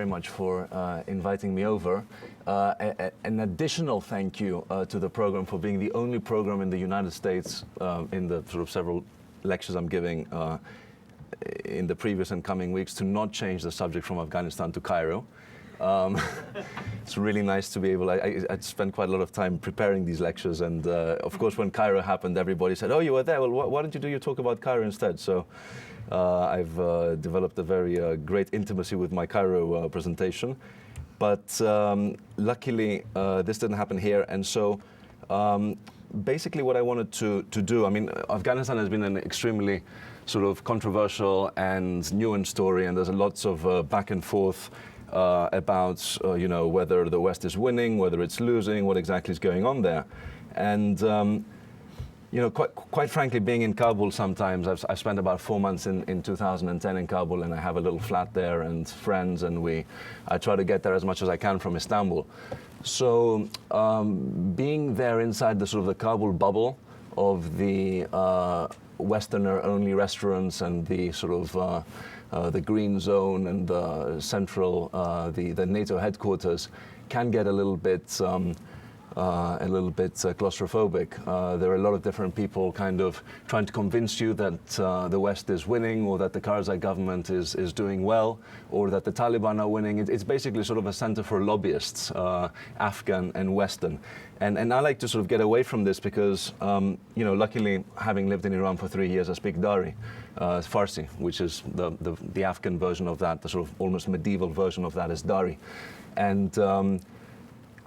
much for inviting me over. An additional thank you to the program for being the only program in the United States in the sort of several lectures I'm giving in the previous and coming weeks to not change the subject from Afghanistan to Cairo. It's really nice to be able, I spent quite a lot of time preparing these lectures, and of course when Cairo happened everybody said, oh, you were there, well why don't you do your talk about Cairo instead? So I've developed a very great intimacy with my Cairo presentation, but luckily this didn't happen here, and so basically what I wanted to do, I mean, Afghanistan has been an extremely sort of controversial and nuanced story, and there's lots of back and forth about you know, whether the West is winning, whether it's losing, what exactly is going on there. And you know, quite frankly, being in Kabul sometimes, I've spent about 4 months in 2010 in Kabul, and I have a little flat there and friends, and I try to get there as much as I can from Istanbul. So being there inside the sort of the Kabul bubble of the Westerner-only restaurants and the sort of the green zone and the central, the NATO headquarters can get a little bit claustrophobic. There are a lot of different people kind of trying to convince you that the West is winning, or that the Karzai government is doing well, or that the Taliban are winning. It's basically sort of a center for lobbyists, Afghan and Western. And I like to sort of get away from this because, you know, luckily, having lived in Iran for 3 years, I speak Dari, Farsi, which is the Afghan version of that, the sort of almost medieval version of that is Dari. And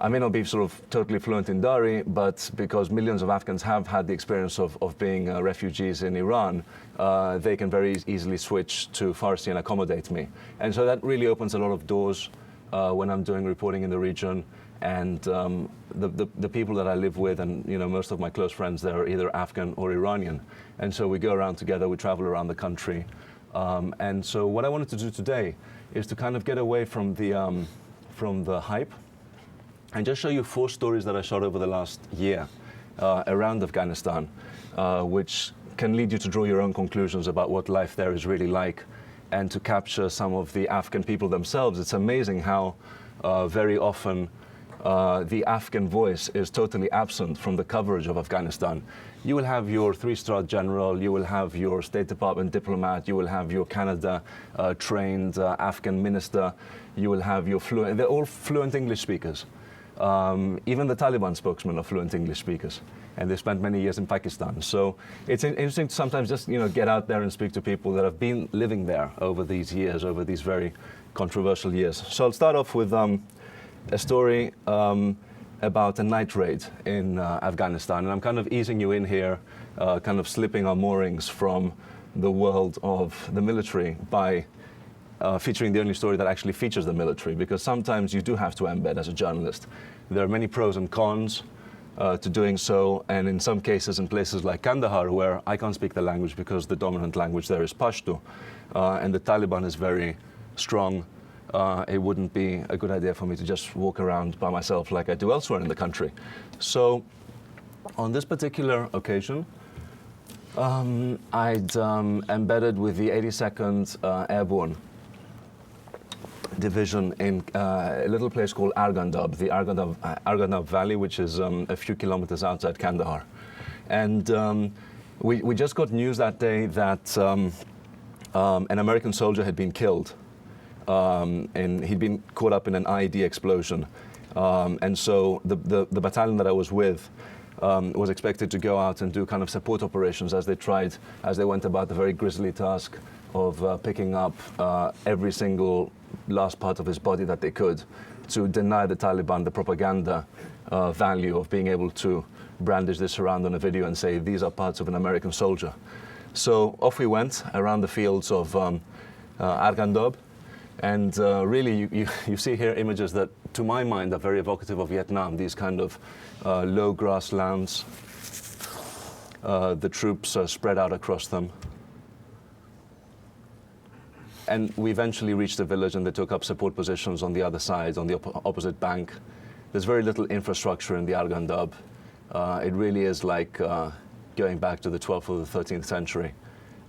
I may not be sort of totally fluent in Dari, but because millions of Afghans have had the experience of being refugees in Iran, they can very easily switch to Farsi and accommodate me. And so that really opens a lot of doors when I'm doing reporting in the region. And the people that I live with, and you know, most of my close friends, they're either Afghan or Iranian. And so we go around together, we travel around the country. And so what I wanted to do today is to kind of get away from the hype and just show you 4 stories that I shot over the last year around Afghanistan, which can lead you to draw your own conclusions about what life there is really like, and to capture some of the Afghan people themselves. It's amazing how very often the Afghan voice is totally absent from the coverage of Afghanistan. You will have your 3-star general, you will have your State Department diplomat, you will have your Canada trained Afghan minister, you will have your fluent, they're all fluent English speakers. Even the Taliban spokesmen are fluent English speakers, and they spent many years in Pakistan. So it's interesting to sometimes just, you know, get out there and speak to people that have been living there over these years, over these very controversial years. So I'll start off with a story about a night raid in Afghanistan, and I'm kind of easing you in here, kind of slipping our moorings from the world of the military by featuring the only story that actually features the military, because sometimes you do have to embed as a journalist. There are many pros and cons to doing so, and in some cases in places like Kandahar, where I can't speak the language because the dominant language there is Pashto, and the Taliban is very strong, it wouldn't be a good idea for me to just walk around by myself like I do elsewhere in the country. So on this particular occasion, I'd embedded with the 82nd Airborne Division in a little place called Arghandab, the Arghandab Valley, which is a few kilometers outside Kandahar. And we just got news that day that an American soldier had been killed, and he'd been caught up in an IED explosion. And so the battalion that I was with was expected to go out and do kind of support operations as they went about the very grisly task of picking up every single last part of his body that they could, to deny the Taliban the propaganda value of being able to brandish this around on a video and say, these are parts of an American soldier. So off we went around the fields of Arghandab, and really you see here images that, to my mind, are very evocative of Vietnam, these kind of low grasslands, the troops spread out across them. And we eventually reached the village, and they took up support positions on the other side, on the opposite bank. There's very little infrastructure in the Arghandab. It really is like going back to the 12th or the 13th century.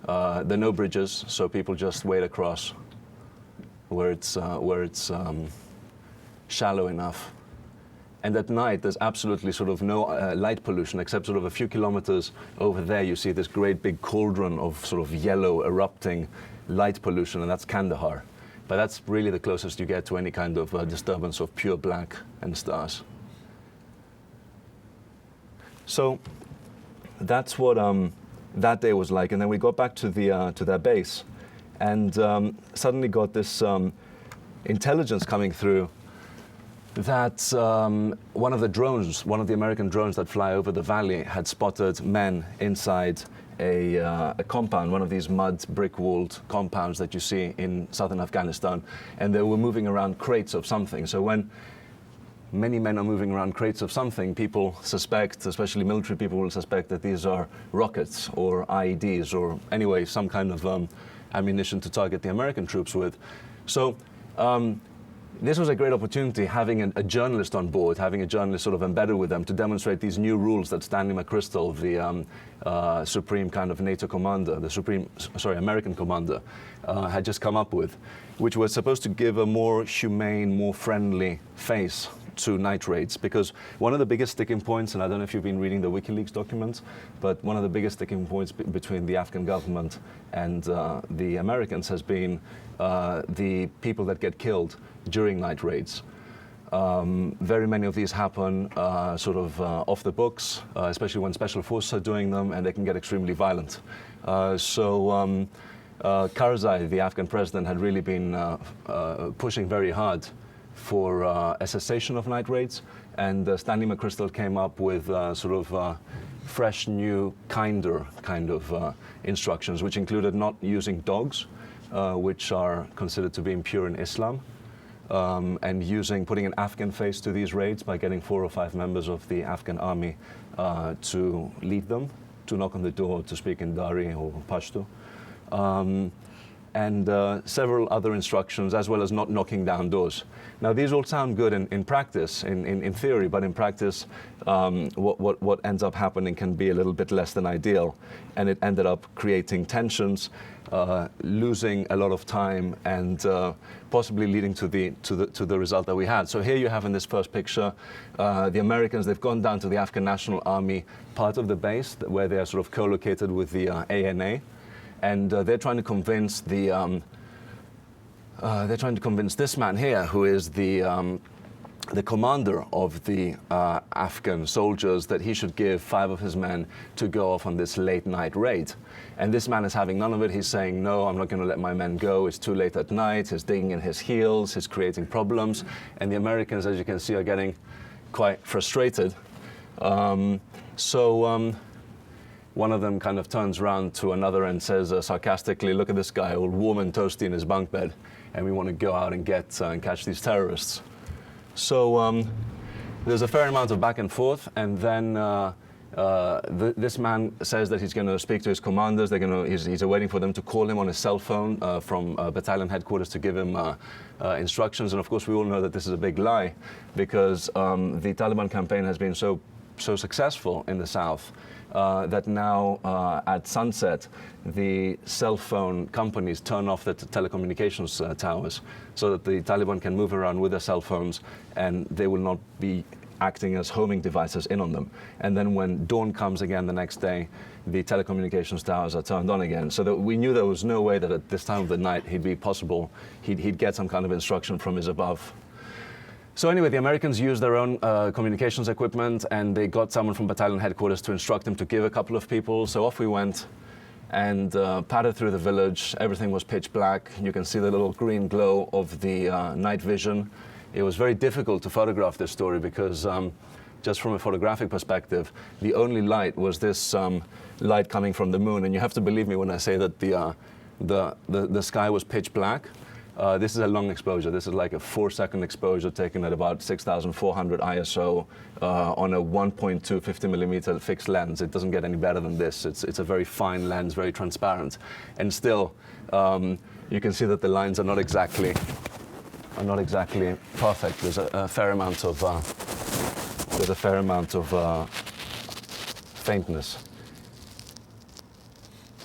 There are no bridges, so people just wade across where it's shallow enough. And at night, there's absolutely sort of no light pollution, except sort of a few kilometers over there, you see this great big cauldron of sort of yellow erupting light pollution, and that's Kandahar. But that's really the closest you get to any kind of disturbance of pure black and stars. So that's what that day was like. And then we got back to their base, and suddenly got this intelligence coming through that one of the American drones that fly over the valley had spotted men inside a compound, one of these mud brick-walled compounds that you see in southern Afghanistan, and they were moving around crates of something. So when many men are moving around crates of something, people suspect, especially military people will suspect, that these are rockets or IEDs or anyway some kind of ammunition to target the American troops with. So this was a great opportunity, having a journalist on board, having a journalist sort of embedded with them to demonstrate these new rules that Stanley McChrystal, the supreme kind of NATO commander, American commander, had just come up with, which was supposed to give a more humane, more friendly face to night raids. Because one of the biggest sticking points, and I don't know if you've been reading the WikiLeaks documents, but one of the biggest sticking points between the Afghan government and the Americans has been the people that get killed during night raids. Very many of these happen sort of off the books, especially when special forces are doing them, and they can get extremely violent. So Karzai, the Afghan president, had really been pushing very hard for a cessation of night raids, and Stanley McChrystal came up with sort of fresh, new, kinder kind of instructions, which included not using dogs, which are considered to be impure in Islam, and putting an Afghan face to these raids by getting 4 or 5 members of the Afghan army to lead them, to knock on the door, to speak in Dari or Pashto. And several other instructions, as well as not knocking down doors. Now, these all sound good in practice, in theory, but in practice, what ends up happening can be a little bit less than ideal, and it ended up creating tensions, losing a lot of time, and possibly leading to the result that we had. So here you have in this first picture, the Americans. They've gone down to the Afghan National Army part of the base, where they are sort of co-located with the ANA. And they're trying to convince this man here, who is the commander of the Afghan soldiers, that he should give 5 of his men to go off on this late night raid. And this man is having none of it. He's saying, no, I'm not going to let my men go. It's too late at night. He's digging in his heels. He's creating problems. And the Americans, as you can see, are getting quite frustrated. One of them kind of turns around to another and says sarcastically, look at this guy, all warm and toasty in his bunk bed, and we want to go out and catch these terrorists. So there's a fair amount of back and forth, and then this man says that he's going to speak to his commanders. He's waiting for them to call him on his cell phone from battalion headquarters to give him instructions. And of course, we all know that this is a big lie, because the Taliban campaign has been so successful in the south that now at sunset, the cell phone companies turn off the telecommunications towers so that the Taliban can move around with their cell phones, and they will not be acting as homing devices in on them. And then when dawn comes again the next day, the telecommunications towers are turned on again. So that we knew there was no way that at this time of the night he'd get some kind of instruction from his above. So anyway, the Americans used their own communications equipment, and they got someone from battalion headquarters to instruct them to give a couple of people. So off we went and padded through the village. Everything was pitch black. You can see the little green glow of the night vision. It was very difficult to photograph this story because just from a photographic perspective, the only light was this light coming from the moon. And you have to believe me when I say that the sky was pitch black. This is a long exposure. This is like a 4-second exposure taken at about 6,400 ISO on a 1.2 50mm fixed lens. It doesn't get any better than this. It's a very fine lens, very transparent, and still you can see that the lines are not exactly perfect. There's a fair amount of faintness.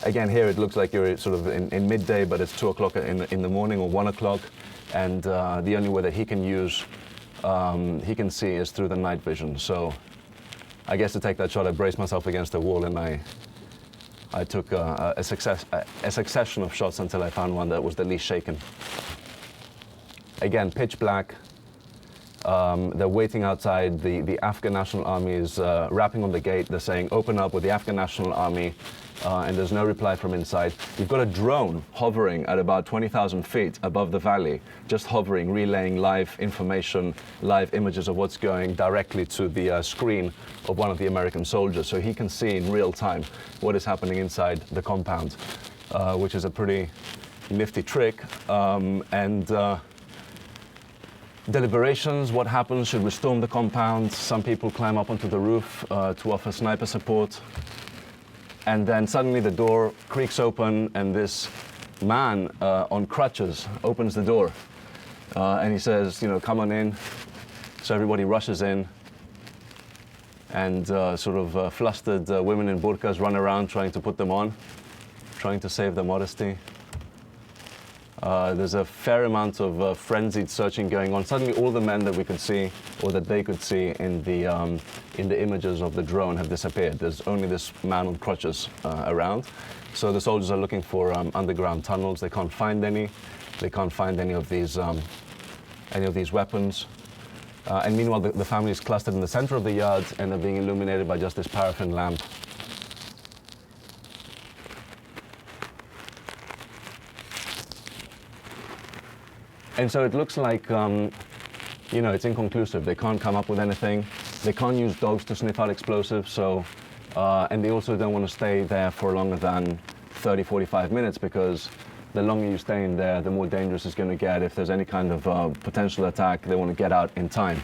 Again, here it looks like you're sort of in midday, but it's 2 o'clock in the morning or 1 o'clock, and the only way that he can use, he can see is through the night vision. So I guess to take that shot, I braced myself against the wall, and I took a succession of shots until I found one that was the least shaken. Again, pitch black. They're waiting outside. The Afghan National Army is rapping on the gate. They're saying, open up with the Afghan National Army, and there's no reply from inside. You've got a drone hovering at about 20,000 feet above the valley, just hovering, relaying live information, live images of what's going directly to the screen of one of the American soldiers, so he can see in real time what is happening inside the compound, which is a pretty nifty trick. Deliberations, what happens? Should we storm the compound? Some people climb up onto the roof to offer sniper support. And then suddenly the door creaks open, and this man on crutches opens the door. And he says, you know, come on in. So everybody rushes in. And flustered women in burqas run around trying to put them on, trying to save their modesty. There's a fair amount of frenzied searching going on. Suddenly all the men that we could see, or that they could see in the images of the drone, have disappeared. There's only this man on crutches around. So the soldiers are looking for underground tunnels. They can't find any. They can't find any of these weapons. And meanwhile, the family is clustered in the center of the yard, and they're being illuminated by just this paraffin lamp. And so it looks like, you know, it's inconclusive. They can't come up with anything. They can't use dogs to sniff out explosives. So, and they also don't want to stay there for longer than 30, 45 minutes, because the longer you stay in there, the more dangerous it's going to get. If there's any kind of potential attack, they want to get out in time.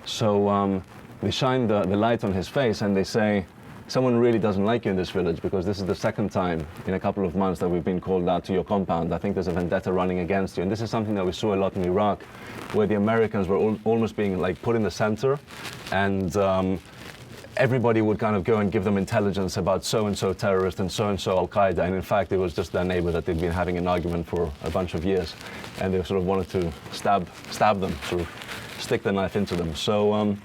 So they shine the light on his face, and they say, someone really doesn't like you in this village, because this is the second time in a couple of months that we've been called out to your compound. I think there's a vendetta running against you. And this is something that we saw a lot in Iraq, where the Americans were almost being like put in the center, and everybody would kind of go and give them intelligence about so-and-so terrorist and so-and-so Al-Qaeda. And in fact, it was just their neighbor that they'd been having an argument for a bunch of years. And they sort of wanted to stab them, sort of stick the knife into them. So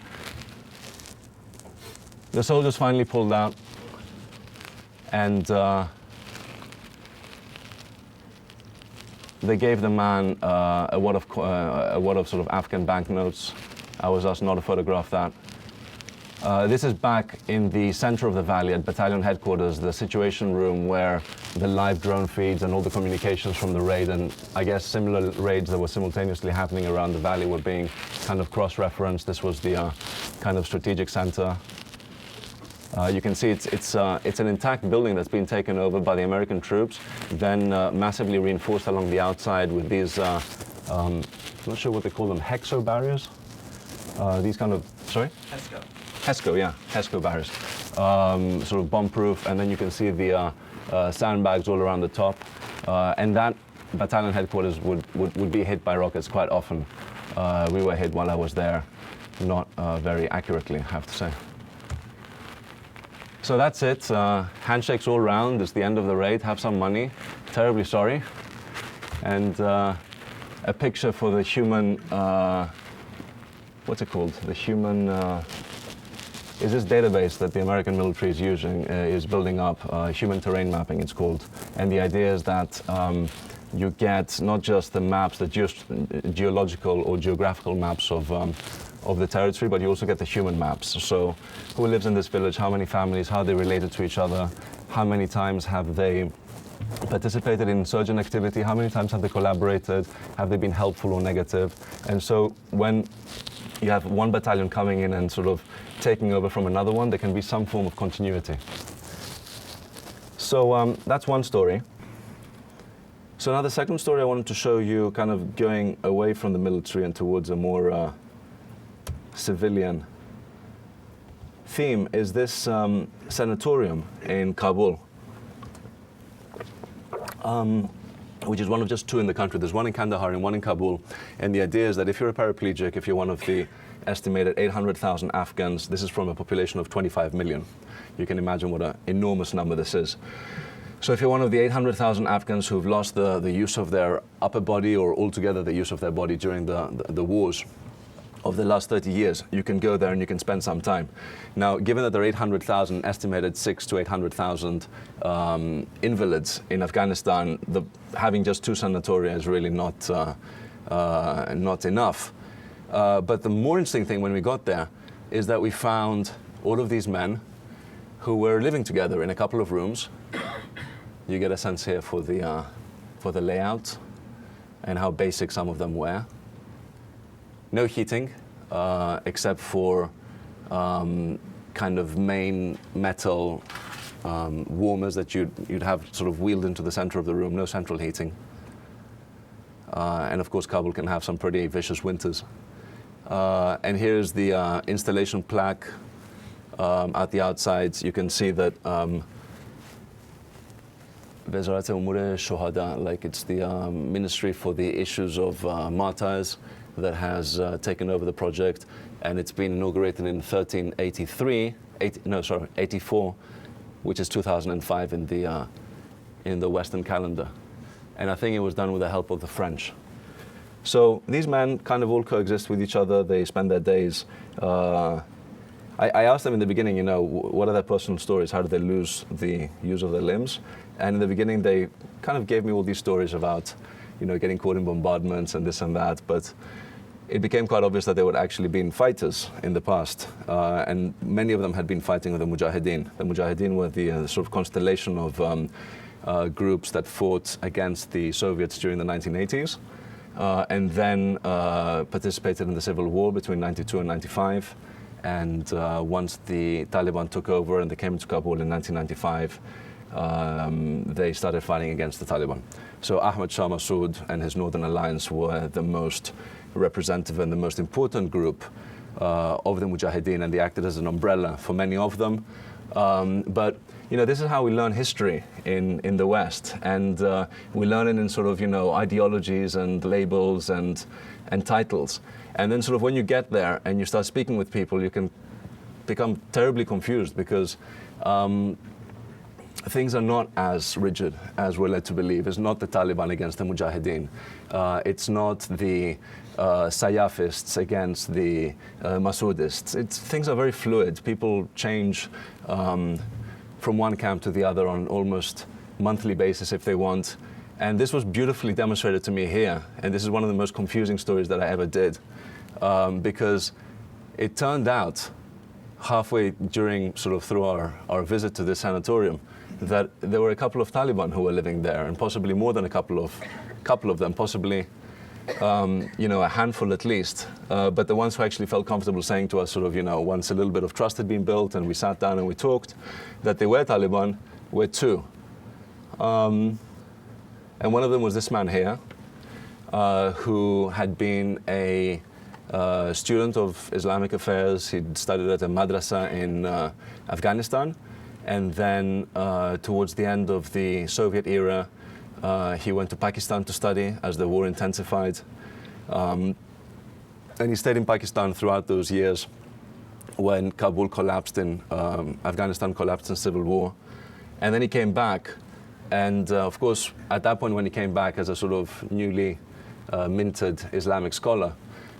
the soldiers finally pulled out, and they gave the man a wad of sort of Afghan banknotes. I was asked not to photograph that. This is back in the center of the valley at battalion headquarters, the situation room where the live drone feeds and all the communications from the raid, and I guess similar raids that were simultaneously happening around the valley, were being kind of cross-referenced. This was the kind of strategic center. You can see it's an intact building that's been taken over by the American troops, then massively reinforced along the outside with these, I'm not sure what they call them, hexo barriers? These kind of, sorry? HESCO, yeah, HESCO barriers. Sort of bomb-proof, and then you can see the sandbags all around the top. And that battalion headquarters would be hit by rockets quite often. We were hit while I was there, not very accurately, I have to say. So that's it. Handshakes all round. It's the end of the raid. Have some money. Terribly sorry. And a picture for the human, what's it called? The human, is this database that the American military is using, is building up, human terrain mapping it's called. And the idea is that you get not just the maps, the geological or geographical maps of the territory, but you also get the human maps. So who lives in this village, how many families, how they related to each other, how many times have they participated in insurgent activity, how many times have they collaborated, have they been helpful or negative. And so when you have one battalion coming in and sort of taking over from another one, there can be some form of continuity. So that's one story. So now the second story I wanted to show you, kind of going away from the military and towards a more civilian theme, is this sanatorium in Kabul, which is one of just two in the country. There's one in Kandahar and one in Kabul. And the idea is that if you're a paraplegic, if you're one of the estimated 800,000 Afghans, this is from a population of 25 million. You can imagine what an enormous number this is. So if you're one of the 800,000 Afghans who've lost the use of their upper body or altogether the use of their body during the wars of the last 30 years, you can go there and you can spend some time. Now, given that there are 800,000, estimated 600,000 to 800,000 invalids in Afghanistan, having just 2 sanatoria is really not enough. But the more interesting thing when we got there is that we found all of these men who were living together in a couple of rooms. You get a sense here for the layout and how basic some of them were. No heating, except for kind of main metal warmers that you'd have sort of wheeled into the center of the room. No central heating. And of course, Kabul can have some pretty vicious winters. And here's the installation plaque at the outside. You can see that Vezarat Umur Shohada, like it's the Ministry for the Issues of Martyrs that has taken over the project, and it's been inaugurated in 84, which is 2005 in the Western calendar. And I think it was done with the help of the French. So these men kind of all coexist with each other. They spend their days. I asked them in the beginning, what are their personal stories? How did they lose the use of their limbs? And in the beginning, they kind of gave me all these stories about, getting caught in bombardments and this and that. But it became quite obvious that they would actually been fighters in the past. And many of them had been fighting with the Mujahideen. The Mujahideen were the sort of constellation of groups that fought against the Soviets during the 1980s. And then participated in the civil war between 92 and 95. And once the Taliban took over and they came to Kabul in 1995, they started fighting against the Taliban. So Ahmad Shah Massoud and his Northern Alliance were the most representative and the most important group of the Mujahideen, and they acted as an umbrella for many of them. But this is how we learn history in the West, and we learn it in sort of ideologies and labels and titles. And then sort of when you get there and you start speaking with people, you can become terribly confused because things are not as rigid as we're led to believe. It's not the Taliban against the Mujahideen. It's not the Sayafists against the Masoudists. Things are very fluid. People change from one camp to the other on almost monthly basis if they want. And this was beautifully demonstrated to me here. And this is one of the most confusing stories that I ever did. Because it turned out halfway through our visit to this sanatorium that there were a couple of Taliban who were living there, and possibly more than a couple of them, possibly a handful at least. But the ones who actually felt comfortable saying to us sort of, once a little bit of trust had been built and we sat down and we talked, that they were Taliban, were 2. And one of them was this man here, who had been a student of Islamic affairs. He'd studied at a madrasa in Afghanistan. And then towards the end of the Soviet era, he went to Pakistan to study as the war intensified. And he stayed in Pakistan throughout those years when Kabul collapsed Afghanistan collapsed in civil war. And then he came back. And of course, at that point when he came back as a sort of newly minted Islamic scholar,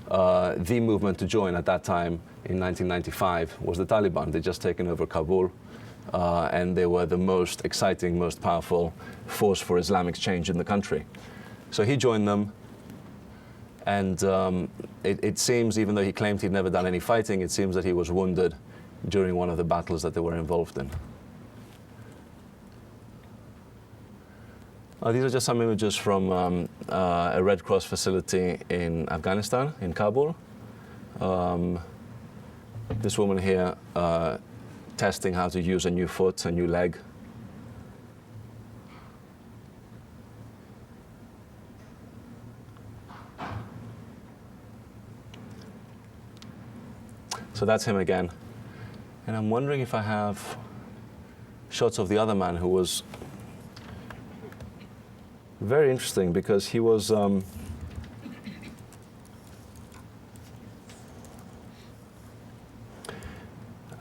the movement to join at that time in 1995 was the Taliban. They'd just taken over Kabul. And they were the most exciting, most powerful force for Islamic change in the country. So he joined them, and it seems, even though he claimed he'd never done any fighting, it seems that he was wounded during one of the battles that they were involved in. These are just some images from a Red Cross facility in Afghanistan, in Kabul. This woman here testing how to use a new foot, a new leg. So that's him again. And I'm wondering if I have shots of the other man who was very interesting because he was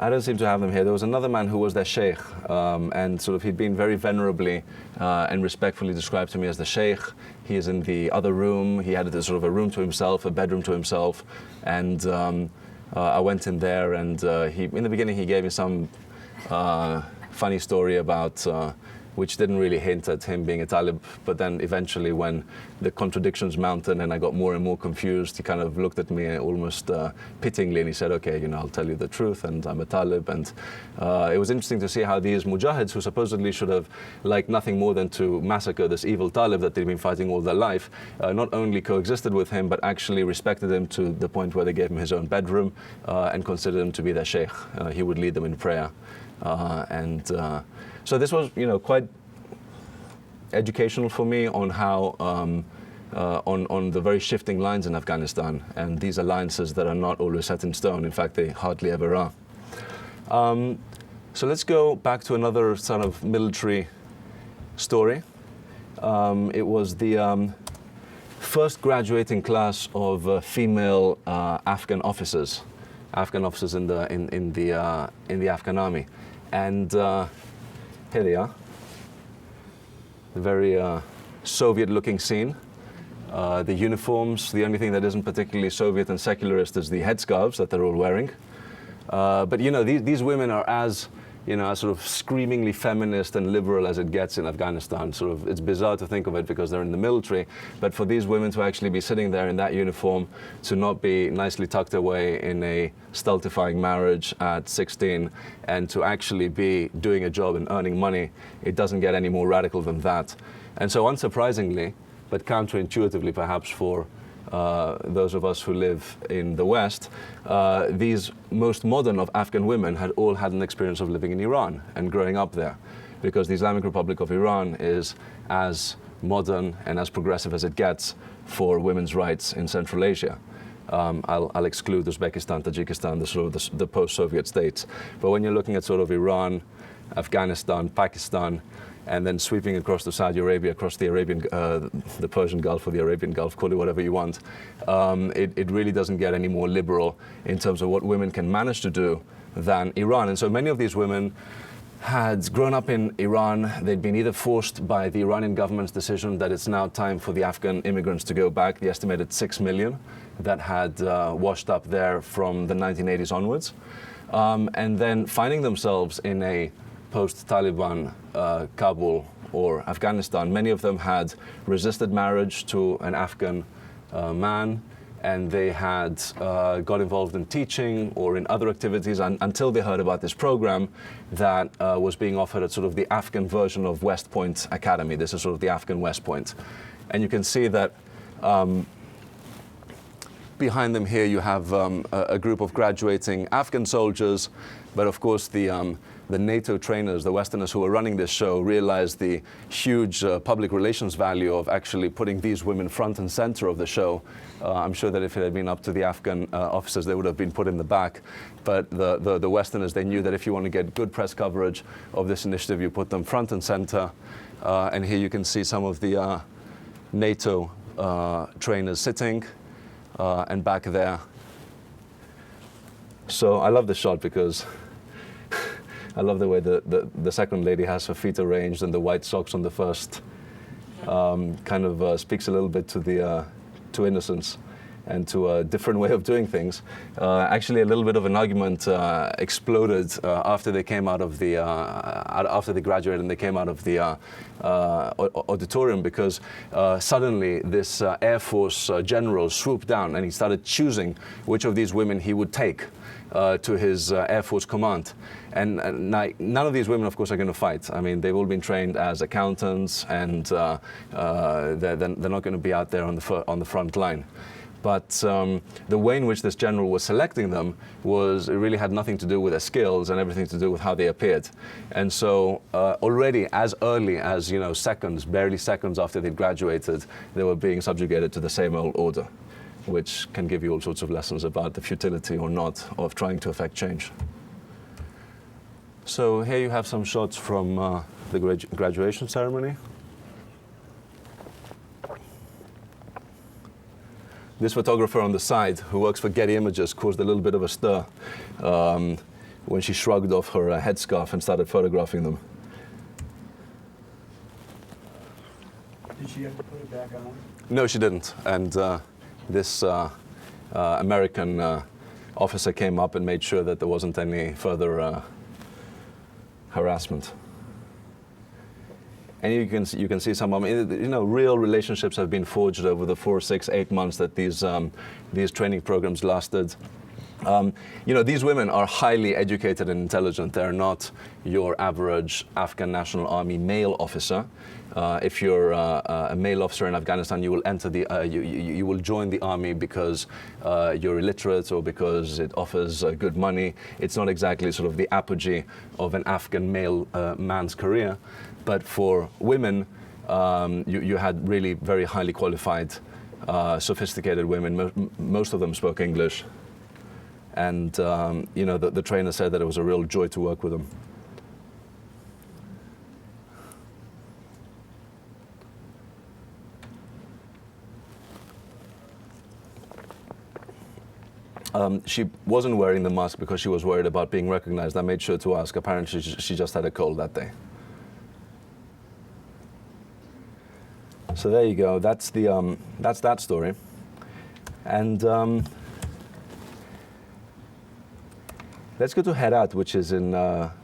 I don't seem to have them here. There was another man who was their Sheikh, and sort of he'd been very venerably and respectfully described to me as the Sheikh. He is in the other room. He had sort of a room to himself, a bedroom to himself, and I went in there, and in the beginning he gave me some funny story about which didn't really hint at him being a Talib, but then eventually when the contradictions mounted and I got more and more confused, he kind of looked at me almost pityingly, and he said, okay, you know, I'll tell you the truth, and I'm a Talib. And it was interesting to see how these mujahids, who supposedly should have liked nothing more than to massacre this evil Talib that they'd been fighting all their life, not only coexisted with him, but actually respected him to the point where they gave him his own bedroom and considered him to be their Sheikh. He would lead them in prayer. So this was, you know, quite educational for me on how, on the very shifting lines in Afghanistan, and these alliances that are not always set in stone. In fact, they hardly ever are. So let's go back to another sort of military story. It was the first graduating class of female Afghan officers in the Afghan army, and here they are. A very Soviet-looking scene. The uniforms, the only thing that isn't particularly Soviet and secularist is the headscarves that they're all wearing. But you know, these women are as, you know, as sort of screamingly feminist and liberal as it gets in Afghanistan. Sort of, it's bizarre to think of it because they're in the military, but for these women to actually be sitting there in that uniform, to not be nicely tucked away in a stultifying marriage at 16, and to actually be doing a job and earning money, it doesn't get any more radical than that. And so unsurprisingly, but counterintuitively perhaps for those of us who live in the West, these most modern of Afghan women had all had an experience of living in Iran and growing up there, because the Islamic Republic of Iran is as modern and as progressive as it gets for women's rights in Central Asia. I'll exclude Uzbekistan, Tajikistan, the sort of the post-Soviet states. But when you're looking at sort of Iran, Afghanistan, Pakistan, and then sweeping across to Saudi Arabia, across the the Persian Gulf or the Arabian Gulf, call it whatever you want, it really doesn't get any more liberal in terms of what women can manage to do than Iran. And so many of these women had grown up in Iran. They'd been either forced by the Iranian government's decision that it's now time for the Afghan immigrants to go back, the estimated 6 million that had washed up there from the 1980s onwards, and then finding themselves in a post-Taliban Kabul or Afghanistan. Many of them had resisted marriage to an Afghan man, and they had got involved in teaching or in other activities until they heard about this program that was being offered at sort of the Afghan version of West Point Academy. This is sort of the Afghan West Point. And you can see that behind them here you have a group of graduating Afghan soldiers, but of course the NATO trainers, the Westerners who were running this show, realized the huge public relations value of actually putting these women front and center of the show. I'm sure that if it had been up to the Afghan officers, they would have been put in the back. But the Westerners, they knew that if you want to get good press coverage of this initiative, you put them front and center. And here you can see some of the NATO trainers sitting, and back there. So I love this shot because I love the way the second lady has her feet arranged, and the white socks on the first kind of speaks a little bit to innocence and to a different way of doing things. Actually, a little bit of an argument exploded after they came out of the after they graduated and they came out of the auditorium, because suddenly this Air Force general swooped down and he started choosing which of these women he would take to his Air Force command. And none of these women, of course, are going to fight. I mean, they've all been trained as accountants, and they're not going to be out there on the front line. But the way in which this general was selecting them it really had nothing to do with their skills and everything to do with how they appeared. And so already as early as, you know, barely seconds after they'd graduated, they were being subjugated to the same old order, which can give you all sorts of lessons about the futility or not of trying to affect change. So here you have some shots from the graduation ceremony. This photographer on the side, who works for Getty Images, caused a little bit of a stir when she shrugged off her headscarf and started photographing them. Did she have to put it back on? No, she didn't. And this American officer came up and made sure that there wasn't any further harassment. And you can see some. I mean, you know, real relationships have been forged over the 4, 6, 8 months that these training programs lasted. You know, these women are highly educated and intelligent. They're not your average Afghan National Army male officer. If you're a male officer in Afghanistan, you will enter the you will join the army because you're illiterate or because it offers good money. It's not exactly sort of the apogee of an Afghan male man's career, but for women, you had really very highly qualified, sophisticated women. Most of them spoke English. And you know, the trainer said that it was a real joy to work with them. She wasn't wearing the mask because she was worried about being recognized. I made sure to ask. Apparently, she just had a cold that day. So there you go. That's that story. And let's go to Herat, which is in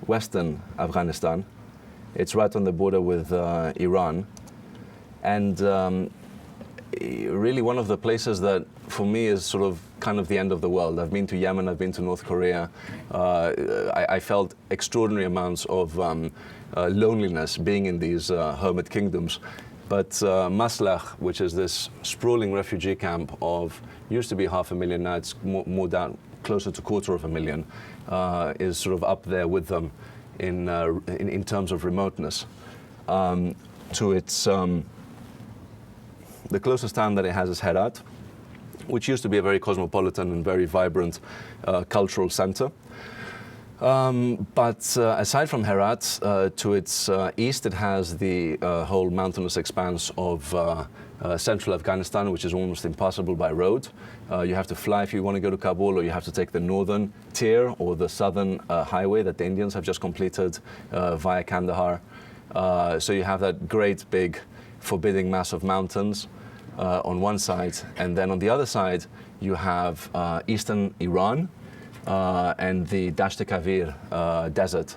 western Afghanistan. It's right on the border with Iran. And really one of the places that, for me, is sort of kind of the end of the world. I've been to Yemen, I've been to North Korea. I felt extraordinary amounts of loneliness being in these hermit kingdoms. But Masla, which is this sprawling refugee camp of, used to be 500,000, now it's more down, closer to 250,000, is sort of up there with them in terms of remoteness. To its, the closest town that it has is Herat, which used to be a very cosmopolitan and very vibrant cultural center. But aside from Herat, to its east, it has the whole mountainous expanse of central Afghanistan, which is almost impassable by road. You have to fly if you want to go to Kabul, or you have to take the northern tier or the southern highway that the Indians have just completed via Kandahar. So you have that great big forbidding mass of mountains on one side, and then on the other side you have eastern Iran and the Dasht-e-Kavir desert.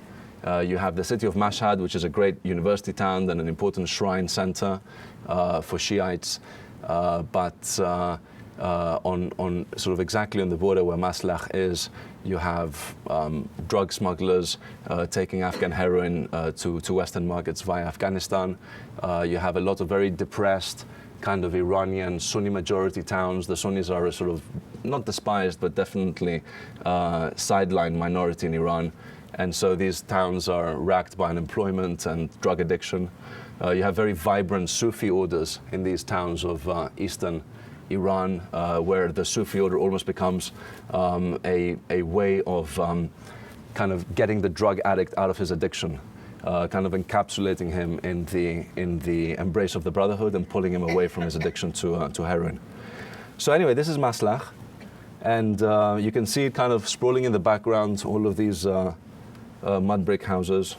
You have the city of Mashhad, which is a great university town and an important shrine center for Shiites, but on sort of exactly on the border where Maslah is, you have drug smugglers taking Afghan heroin to Western markets via Afghanistan. You have a lot of very depressed kind of Iranian Sunni majority towns. The Sunnis are a sort of, not despised, but definitely sidelined minority in Iran. And so these towns are racked by unemployment and drug addiction. You have very vibrant Sufi orders in these towns of eastern Iran, where the Sufi order almost becomes a way of kind of getting the drug addict out of his addiction, kind of encapsulating him in the embrace of the brotherhood and pulling him away from his addiction to heroin. So anyway, this is Maslah, and you can see it kind of sprawling in the background, all of these mud brick houses.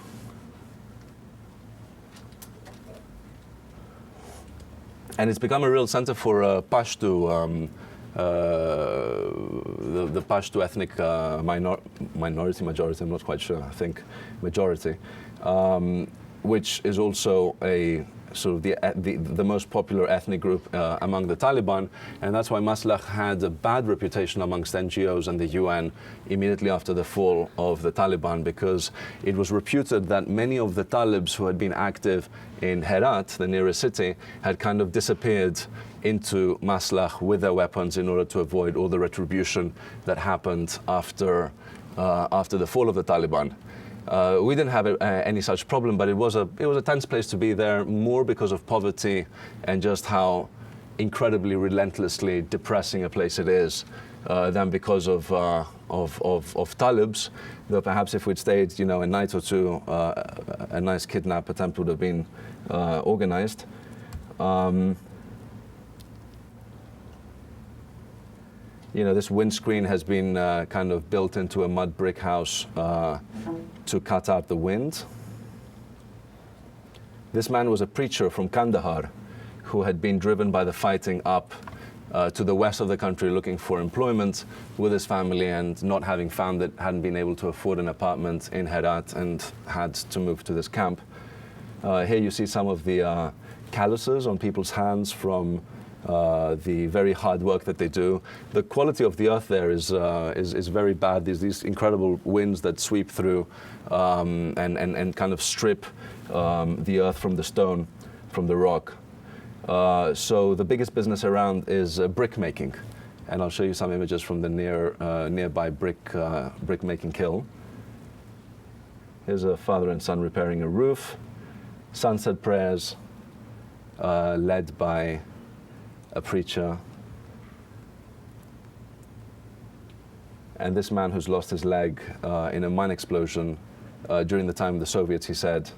And it's become a real center for Pashto, the Pashto ethnic majority, I'm not quite sure, I think majority, which is also a sort of the most popular ethnic group among the Taliban, and that's why Maslah had a bad reputation amongst NGOs and the UN immediately after the fall of the Taliban, because it was reputed that many of the Talibs who had been active in Herat, the nearest city, had kind of disappeared into Maslah with their weapons in order to avoid all the retribution that happened after the fall of the Taliban. We didn't have any such problem, but it was a tense place to be there, more because of poverty and just how incredibly relentlessly depressing a place it is, than because of Talibs. Though perhaps if we'd stayed, you know, a night or two, a nice kidnap attempt would have been organized. You know, this windscreen has been kind of built into a mud brick house to cut out the wind. This man was a preacher from Kandahar who had been driven by the fighting up to the west of the country looking for employment with his family, and not having found it, hadn't been able to afford an apartment in Herat and had to move to this camp. Here you see some of the calluses on people's hands from the very hard work that they do. The quality of the earth there is very bad. There's these incredible winds that sweep through and kind of strip the earth from the stone, from the rock. So the biggest business around is brick making, and I'll show you some images from the nearby brick making kiln. Here's a father and son repairing a roof. Sunset prayers led by a preacher. And this man who's lost his leg in a mine explosion during the time of the Soviets, he said.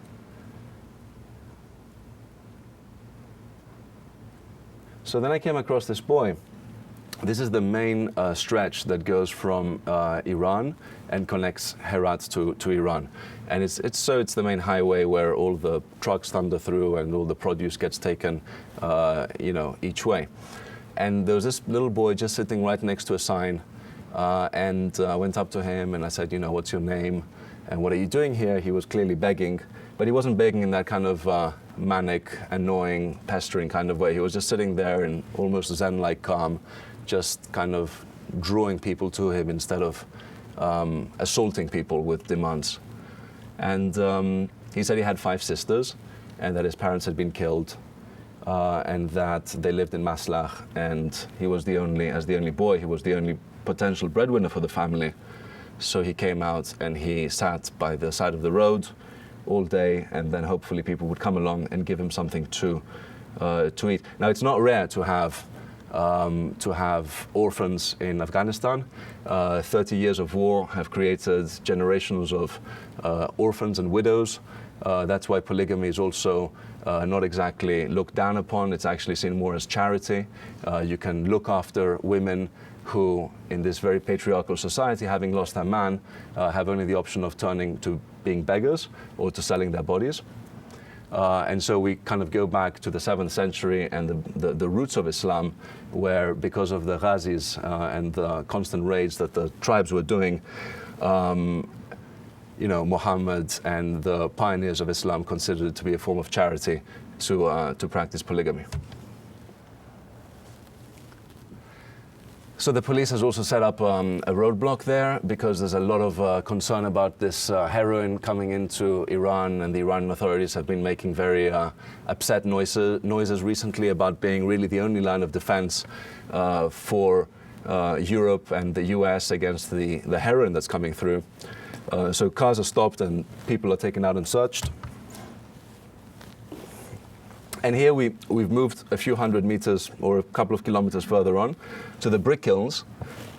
So then I came across this boy. This is the main stretch that goes from Iran and connects Herat to Iran. And it's the main highway where all the trucks thunder through and all the produce gets taken, each way. And there was this little boy just sitting right next to a sign, and I went up to him and I said, what's your name and what are you doing here? He was clearly begging, but he wasn't begging in that kind of manic, annoying, pestering kind of way. He was just sitting there in almost Zen-like calm, just kind of drawing people to him instead of assaulting people with demands. And he said he had 5 sisters and that his parents had been killed, and that they lived in Masla, and he was as the only boy, he was the only potential breadwinner for the family. So he came out and he sat by the side of the road all day, and then hopefully people would come along and give him something to eat. Now, it's not rare to have orphans in Afghanistan. 30 years of war have created generations of orphans and widows. That's why polygamy is also not exactly looked down upon. It's actually seen more as charity. You can look after women who, in this very patriarchal society, having lost their man, have only the option of turning to being beggars or to selling their bodies. And so we kind of go back to the 7th century and the roots of Islam, where because of the Ghazis and the constant raids that the tribes were doing, Muhammad and the pioneers of Islam considered it to be a form of charity to practice polygamy. So the police has also set up a roadblock there because there's a lot of concern about this heroin coming into Iran, and the Iranian authorities have been making very upset noises recently about being really the only line of defense for Europe and the US against the heroin that's coming through. So cars are stopped and people are taken out and searched. And here we've moved a few hundred meters or a couple of kilometers further on to the brick kilns.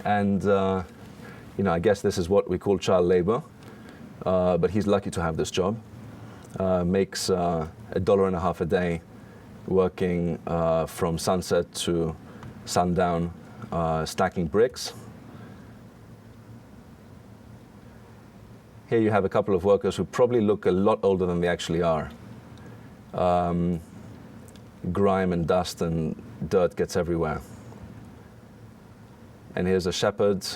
And, I guess this is what we call child labor. But he's lucky to have this job. Makes $1.50 a day working from sunset to sundown, stacking bricks. Here you have a couple of workers who probably look a lot older than they actually are. Grime and dust and dirt gets everywhere. And here's a shepherd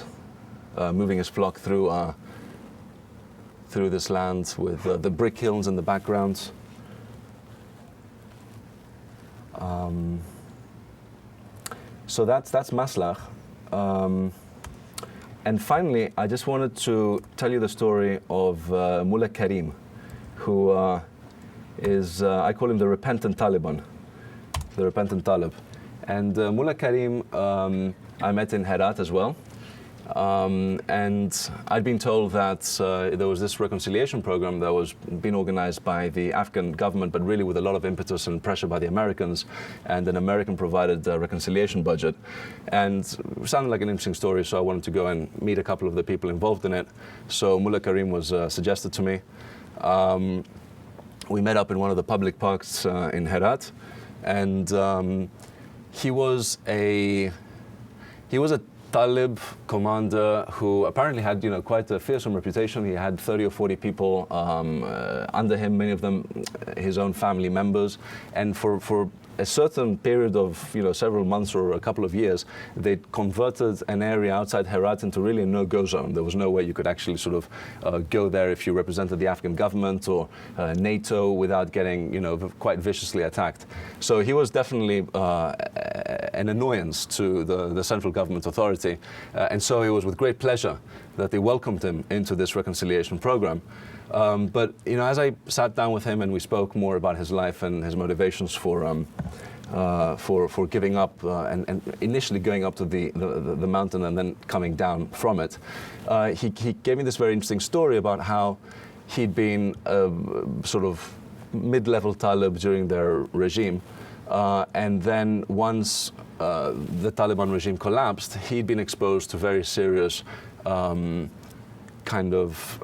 moving his flock through this land with the brick kilns in the background. So that's Masla. And finally, I just wanted to tell you the story of Mullah Karim, who is, I call him the repentant Taliban. The repentant Talib. And Mullah Karim, I met in Herat as well. And I'd been told that there was this reconciliation program that was being organized by the Afghan government, but really with a lot of impetus and pressure by the Americans, and an American-provided reconciliation budget. And it sounded like an interesting story, so I wanted to go and meet a couple of the people involved in it. So Mullah Karim was suggested to me. We met up in one of the public parks in Herat. And he was a Talib commander who apparently had, quite a fearsome reputation. He had 30 or 40 people under him, many of them his own family members. And for a certain period of, several months or a couple of years, they converted an area outside Herat into really a no-go zone. There was no way you could actually sort of go there if you represented the Afghan government or NATO without getting, quite viciously attacked. So he was definitely an annoyance to the central government authority. And so it was with great pleasure that they welcomed him into this reconciliation program. But as I sat down with him and we spoke more about his life and his motivations for giving up and initially going up to the mountain and then coming down from it, he gave me this very interesting story about how he'd been a sort of mid-level Talib during their regime, and then once the Taliban regime collapsed, he'd been exposed to very serious kind of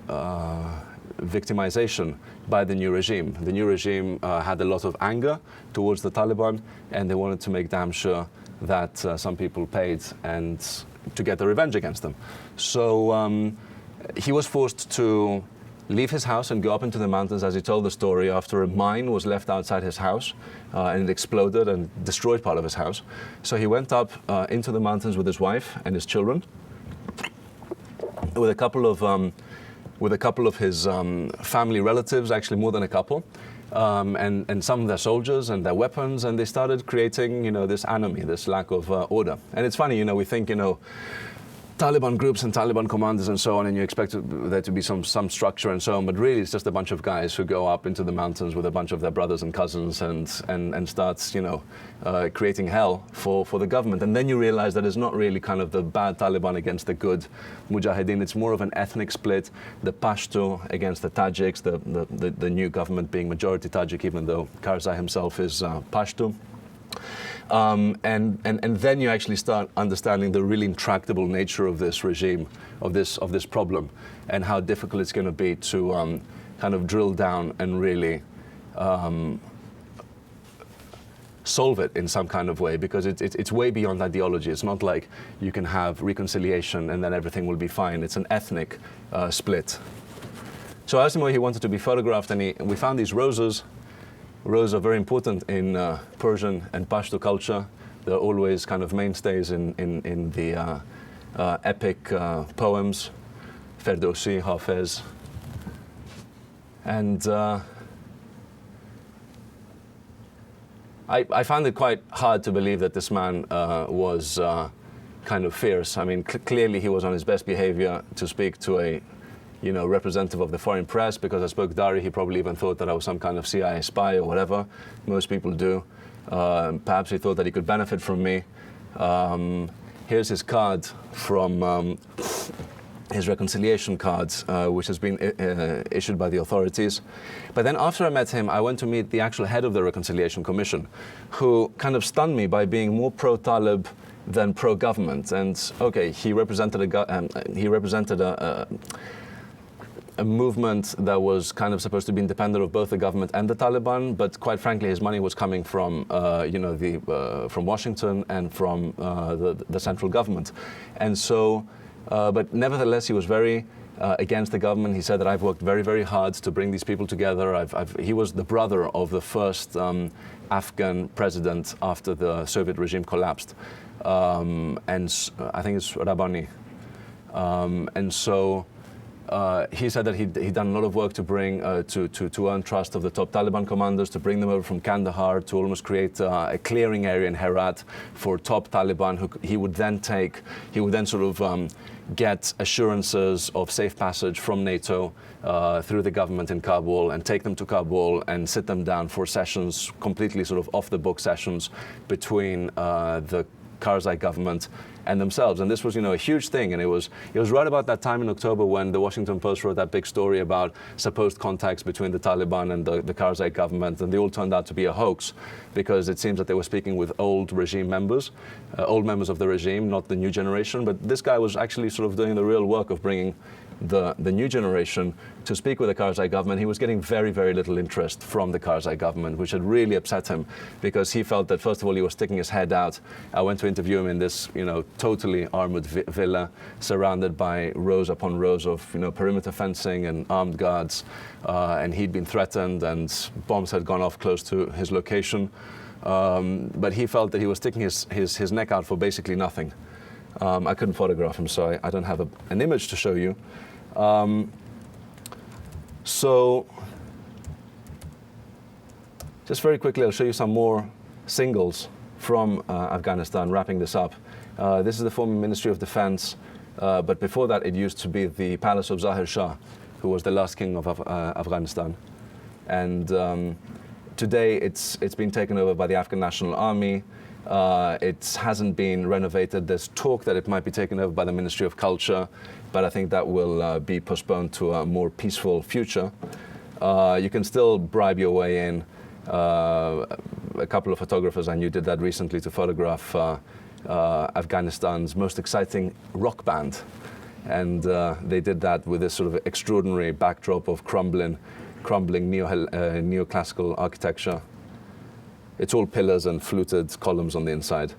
victimization by the new regime. The new regime had a lot of anger towards the Taliban, and they wanted to make damn sure that some people paid and to get the revenge against them. So he was forced to leave his house and go up into the mountains, as he told the story, after a mine was left outside his house and it exploded and destroyed part of his house. So he went up into the mountains with his wife and his children, with a couple of his family relatives, actually more than a couple, and some of their soldiers and their weapons, and they started creating, this anomie, this lack of order. And it's funny, we think, Taliban groups and Taliban commanders and so on, and you expect there to be some structure and so on, but really it's just a bunch of guys who go up into the mountains with a bunch of their brothers and cousins and starts, creating hell for the government. And then you realize that it's not really kind of the bad Taliban against the good Mujahideen. It's more of an ethnic split, the Pashto against the Tajiks, the new government being majority Tajik, even though Karzai himself is Pashto. And then you actually start understanding the really intractable nature of this regime, of this problem, and how difficult it's going to be to kind of drill down and really solve it in some kind of way, because it's way beyond ideology. It's not like you can have reconciliation and then everything will be fine. It's an ethnic split. So I asked him why he wanted to be photographed, and we found these roses. Roses are very important in Persian and Pashto culture. They're always kind of mainstays in the epic poems, Ferdowsi, Hafez. And I found it quite hard to believe that this man was kind of fierce. I mean, clearly he was on his best behavior to speak to a representative of the foreign press, because I spoke Dari. He probably even thought that I was some kind of CIA spy or whatever. Most people do. Perhaps he thought that he could benefit from me. Here's his card from his reconciliation card, which has been issued by the authorities. But then after I met him, I went to meet the actual head of the Reconciliation Commission, who kind of stunned me by being more pro-Talib than pro-government. And okay, he represented a movement that was kind of supposed to be independent of both the government and the Taliban, but quite frankly, his money was coming from, from Washington and from the central government, and so. But nevertheless, he was very against the government. He said that I've worked very, very hard to bring these people together. He was the brother of the first Afghan president after the Soviet regime collapsed, and I think it's Rabbani, and so. He said that he'd done a lot of work to bring to earn trust of the top Taliban commanders, to bring them over from Kandahar, to almost create a clearing area in Herat for top Taliban, who he would then sort of get assurances of safe passage from NATO through the government in Kabul, and take them to Kabul and sit them down for sessions, completely sort of off-the-book sessions between the Karzai government and themselves. And this was, a huge thing. And it was right about that time in October when the Washington Post wrote that big story about supposed contacts between the Taliban and the Karzai government. And they all turned out to be a hoax, because it seems that they were speaking with old regime members, old members of the regime, not the new generation. But this guy was actually sort of doing the real work of bringing the new generation to speak with the Karzai government, he was getting very, very little interest from the Karzai government, which had really upset him because he felt that, first of all, he was sticking his head out. I went to interview him in this, totally armored villa surrounded by rows upon rows of, perimeter fencing and armed guards. And he'd been threatened and bombs had gone off close to his location. But he felt that he was sticking his neck out for basically nothing. I couldn't photograph him, so I don't have an image to show you. So just very quickly, I'll show you some more singles from Afghanistan, wrapping this up. This is the former Ministry of Defense, but before that it used to be the palace of Zahir Shah, who was the last king of Afghanistan. And today it's been taken over by the Afghan National Army. It hasn't been renovated. There's talk that it might be taken over by the Ministry of Culture, but I think that will be postponed to a more peaceful future. You can still bribe your way in. A couple of photographers I knew did that recently to photograph Afghanistan's most exciting rock band. And they did that with this sort of extraordinary backdrop of crumbling neoclassical architecture. It's all pillars and fluted columns on the inside.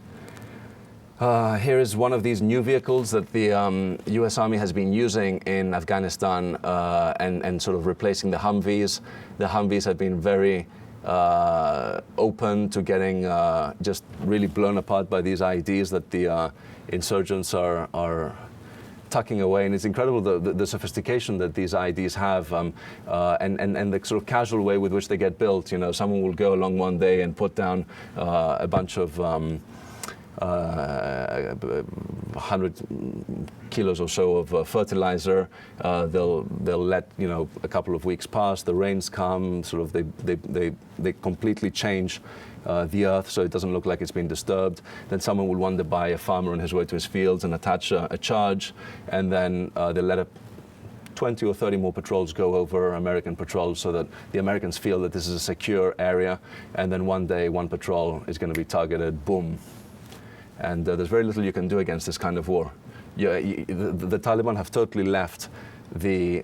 Here is one of these new vehicles that the US Army has been using in Afghanistan and sort of replacing the Humvees. The Humvees have been very open to getting just really blown apart by these IEDs that the insurgents are tucking away, and it's incredible the sophistication that these IEDs have, and the sort of casual way with which they get built. Someone will go along one day and put down a bunch of 100 kilos or so of fertilizer. They'll let a couple of weeks pass. The rains come. Sort of they completely change the earth so it doesn't look like it's been disturbed. Then someone will wander by a farmer on his way to his fields and attach a charge, and then they'll let 20 or 30 more patrols go over, American patrols, so that the Americans feel that this is a secure area. And then one day, one patrol is going to be targeted, boom. And there's very little you can do against this kind of war. The Taliban have totally left the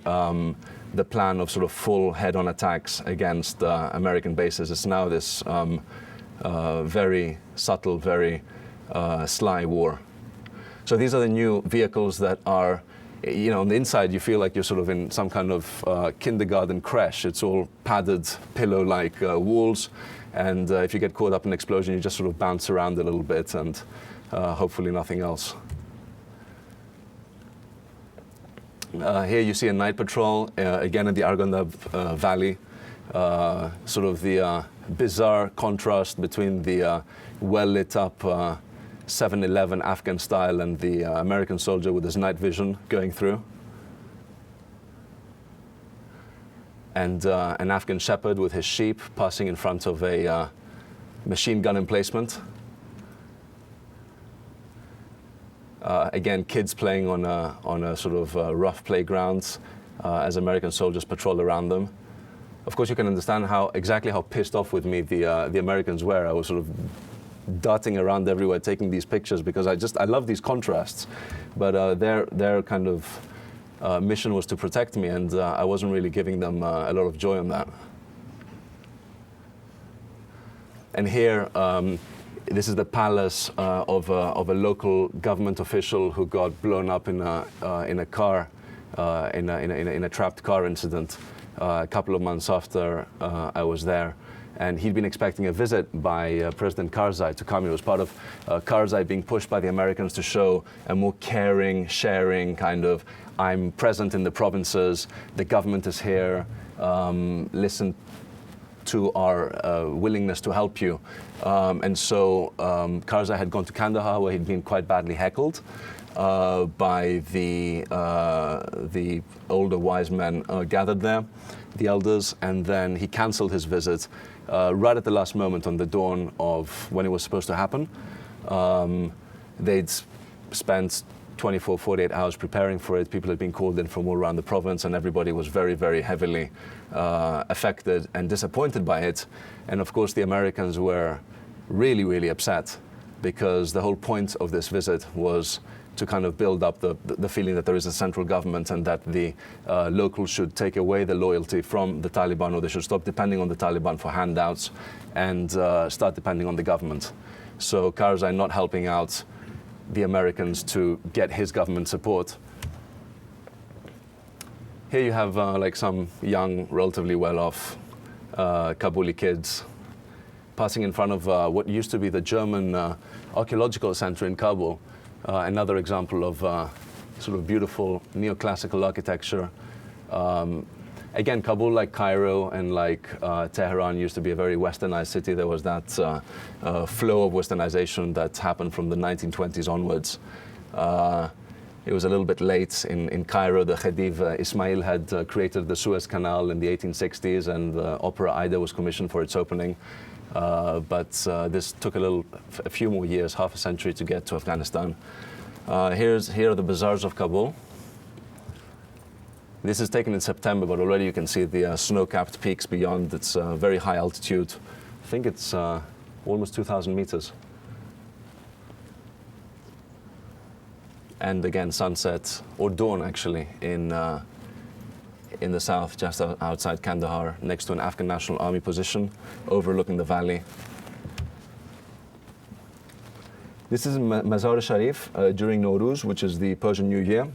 plan of sort of full head-on attacks against American bases. It's now this very subtle, very sly war. So these are the new vehicles that are, on the inside you feel like you're sort of in some kind of kindergarten creche. It's all padded pillow-like walls. And if you get caught up in an explosion, you just sort of bounce around a little bit and hopefully nothing else. Here you see a night patrol, again in the Arghandab Valley. Sort of the bizarre contrast between the well-lit up 7-Eleven Afghan style and the American soldier with his night vision going through. And an Afghan shepherd with his sheep passing in front of a machine gun emplacement. Again, kids playing on a sort of rough playgrounds as American soldiers patrol around them. Of course, you can understand exactly how pissed off with me the Americans were. I was sort of darting around everywhere taking these pictures because I love these contrasts. But their kind of mission was to protect me, and I wasn't really giving them a lot of joy on that. And here, this is the palace of a local government official who got blown up in a car, in a trapped car incident a couple of months after I was there. And he'd been expecting a visit by President Karzai to come. It was part of Karzai being pushed by the Americans to show a more caring, sharing kind of, I'm present in the provinces, the government is here, listen to our willingness to help you. And so Karzai had gone to Kandahar, where he'd been quite badly heckled by the older wise men gathered there, the elders, and then he cancelled his visit right at the last moment on the dawn of when it was supposed to happen. They'd spent 24, 48 hours preparing for it. People had been called in from all around the province, and everybody was very, very heavily affected and disappointed by it. And of course, the Americans were really, really upset, because the whole point of this visit was to kind of build up the feeling that there is a central government and that the locals should take away the loyalty from the Taliban, or they should stop depending on the Taliban for handouts and start depending on the government. So Karzai not helping out the Americans to get his government support. Here you have like some young, relatively well-off Kabuli kids passing in front of what used to be the German archaeological center in Kabul. Another example of sort of beautiful neoclassical architecture. Again, Kabul, like Cairo and like Tehran, used to be a very westernized city. There was that flow of westernization that happened from the 1920s onwards. It was a little bit late. In Cairo, the Khedive Ismail had created the Suez Canal in the 1860s, and the opera Aida was commissioned for its opening. But this took a few more years, half a century, to get to Afghanistan. Here are the bazaars of Kabul. This is taken in September, but already you can see the snow-capped peaks beyond. It's very high altitude. I think it's almost 2,000 meters. And again, sunset, or dawn actually, in the south, just outside Kandahar, next to an Afghan National Army position, overlooking the valley. This is Mazar Sharif during Nowruz, which is the Persian New Year.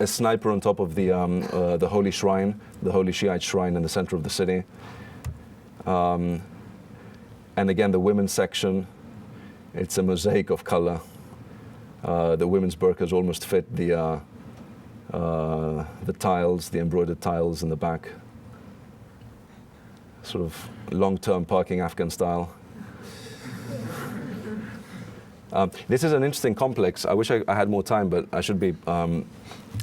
A sniper on top of the holy shrine, the holy Shiite shrine in the center of the city. And again, the women's section, it's a mosaic of color. The women's burqas almost fit the tiles, the embroidered tiles in the back. Sort of long-term parking Afghan style. This is an interesting complex. I wish I had more time, but I should be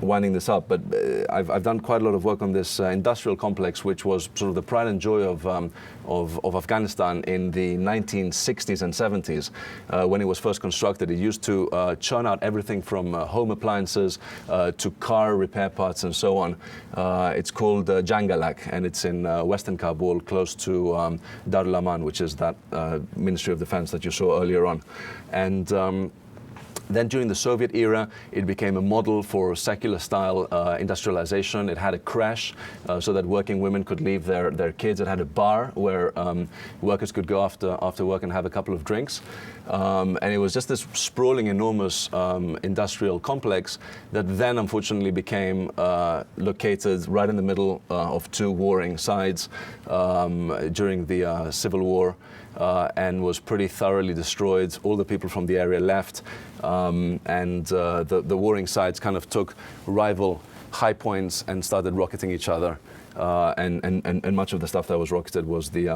winding this up. But I've done quite a lot of work on this industrial complex, which was sort of the pride and joy of Afghanistan in the 1960s and 70s. When it was first constructed, it used to churn out everything from home appliances to car repair parts and so on. It's called Jangalak, and it's in western Kabul, close to Darul Aman, which is that Ministry of Defense that you saw earlier on. And then during the Soviet era, it became a model for secular-style industrialization. It had a creche so that working women could leave their kids. It had a bar where workers could go after work and have a couple of drinks. And it was just this sprawling, enormous industrial complex that then unfortunately became located right in the middle of two warring sides during the Civil War. And was pretty thoroughly destroyed. All the people from the area left, and the warring sides kind of took rival high points and started rocketing each other. And much of the stuff that was rocketed was the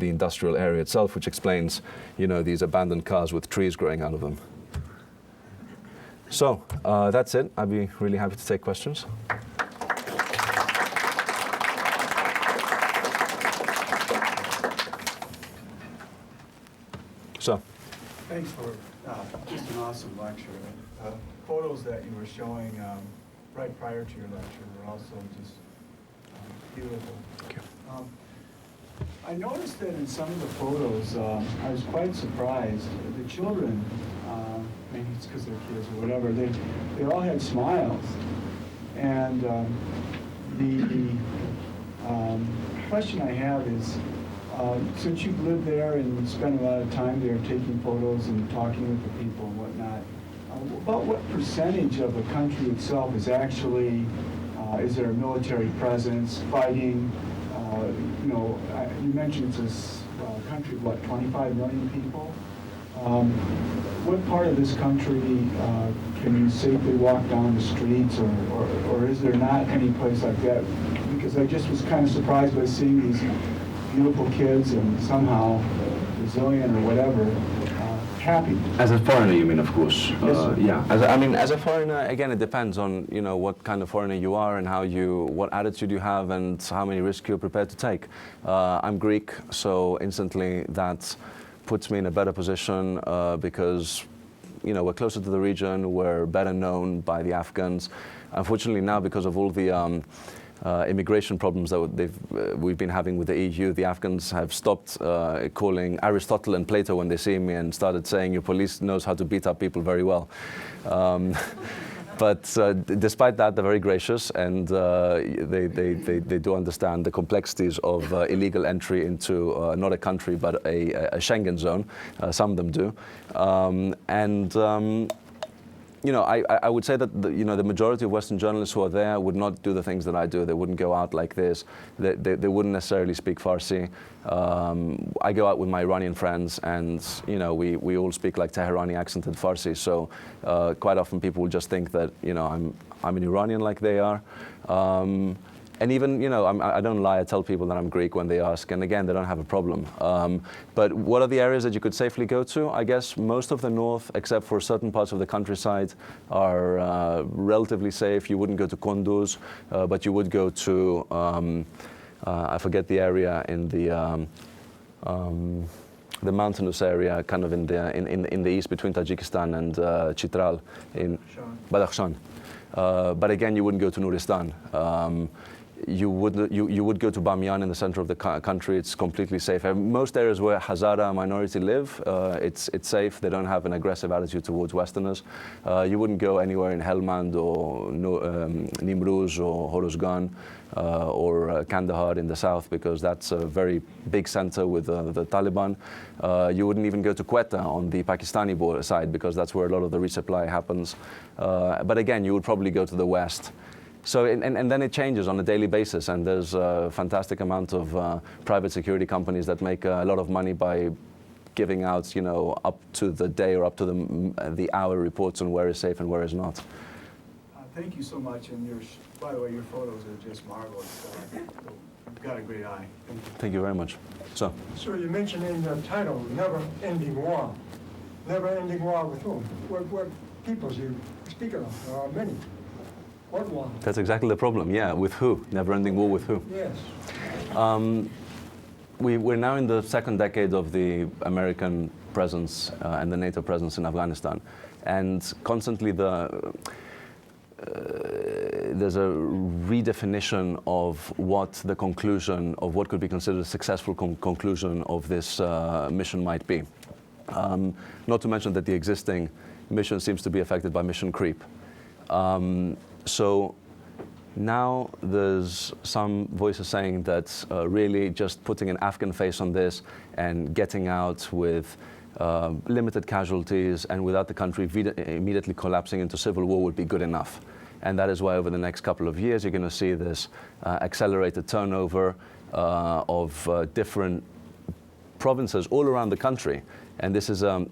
industrial area itself, which explains, these abandoned cars with trees growing out of them. So that's it. I'd be really happy to take questions. So. Thanks for just an awesome lecture. Photos that you were showing right prior to your lecture were also just beautiful. Thank you. I noticed that in some of the photos, I was quite surprised. The children, maybe it's because they're kids or whatever, they all had smiles. And the question I have is, since you've lived there and spent a lot of time there taking photos and talking with the people and whatnot, about what percentage of the country itself is actually, is there a military presence, fighting? You mentioned it's a country of, what, 25 million people? What part of this country can you safely walk down the streets, or is there not any place like that? Because I just was kind of surprised by seeing these beautiful kids and somehow resilient or whatever, happy. As a foreigner, you mean, of course. Yes, yeah. As a foreigner, again, it depends on what kind of foreigner you are and what attitude you have and how many risks you're prepared to take. I'm Greek, so instantly that puts me in a better position because we're closer to the region, we're better known by the Afghans. Unfortunately now, because of all the immigration problems that we've been having with the EU. The Afghans have stopped calling Aristotle and Plato when they see me and started saying your police knows how to beat up people very well. But despite that, they're very gracious, and they do understand the complexities of illegal entry into not a country but a Schengen zone. Some of them do. You know, I would say that the majority of Western journalists who are there would not do the things that I do. They wouldn't go out like this. They wouldn't necessarily speak Farsi. I go out with my Iranian friends, and you know, we all speak like Teherani accented Farsi. So quite often people will just think that I'm an Iranian like they are. And even, you know, I don't lie, I tell people that I'm Greek when they ask, and again, they don't have a problem. But what are the areas that you could safely go to? I guess most of the north, except for certain parts of the countryside, are relatively safe. You wouldn't go to Kunduz, but you would go to, I forget the area in the mountainous area, kind of in the east between Tajikistan and Chitral in Badakhshan. But again, you wouldn't go to Nuristan. You would go to Bamiyan in the center of the country. It's completely safe. Most areas where Hazara minority live, it's safe. They don't have an aggressive attitude towards Westerners. You wouldn't go anywhere in Helmand or Nimruz or Horuzgan or Kandahar in the south, because that's a very big center with the Taliban. You wouldn't even go to Quetta on the Pakistani border side, because that's where a lot of the resupply happens. But again, you would probably go to the west. So, and then it changes on a daily basis, and there's a fantastic amount of private security companies that make a lot of money by giving out, you know, up to the day or up to the hour reports on where is safe and where is not. Thank you so much, and by the way, your photos are just marvelous. You've got a great eye. Thank you. Thank you very much. So, Sir, you mentioned in the title, Never-Ending War. Never-ending war with whom? What peoples you speaking of? There are many. What war? that's exactly the problem. Yeah, with who? Never-ending war with who? Yes. We're now in the second decade of the American presence and the NATO presence in Afghanistan, and constantly there's a redefinition of what the conclusion of what could be considered a successful conclusion of this mission might be. Not to mention that the existing mission seems to be affected by mission creep. So now there's some voices saying that really just putting an Afghan face on this and getting out with limited casualties and without the country immediately collapsing into civil war would be good enough. And that is why over the next couple of years you're going to see this accelerated turnover of different provinces all around the country. And this is a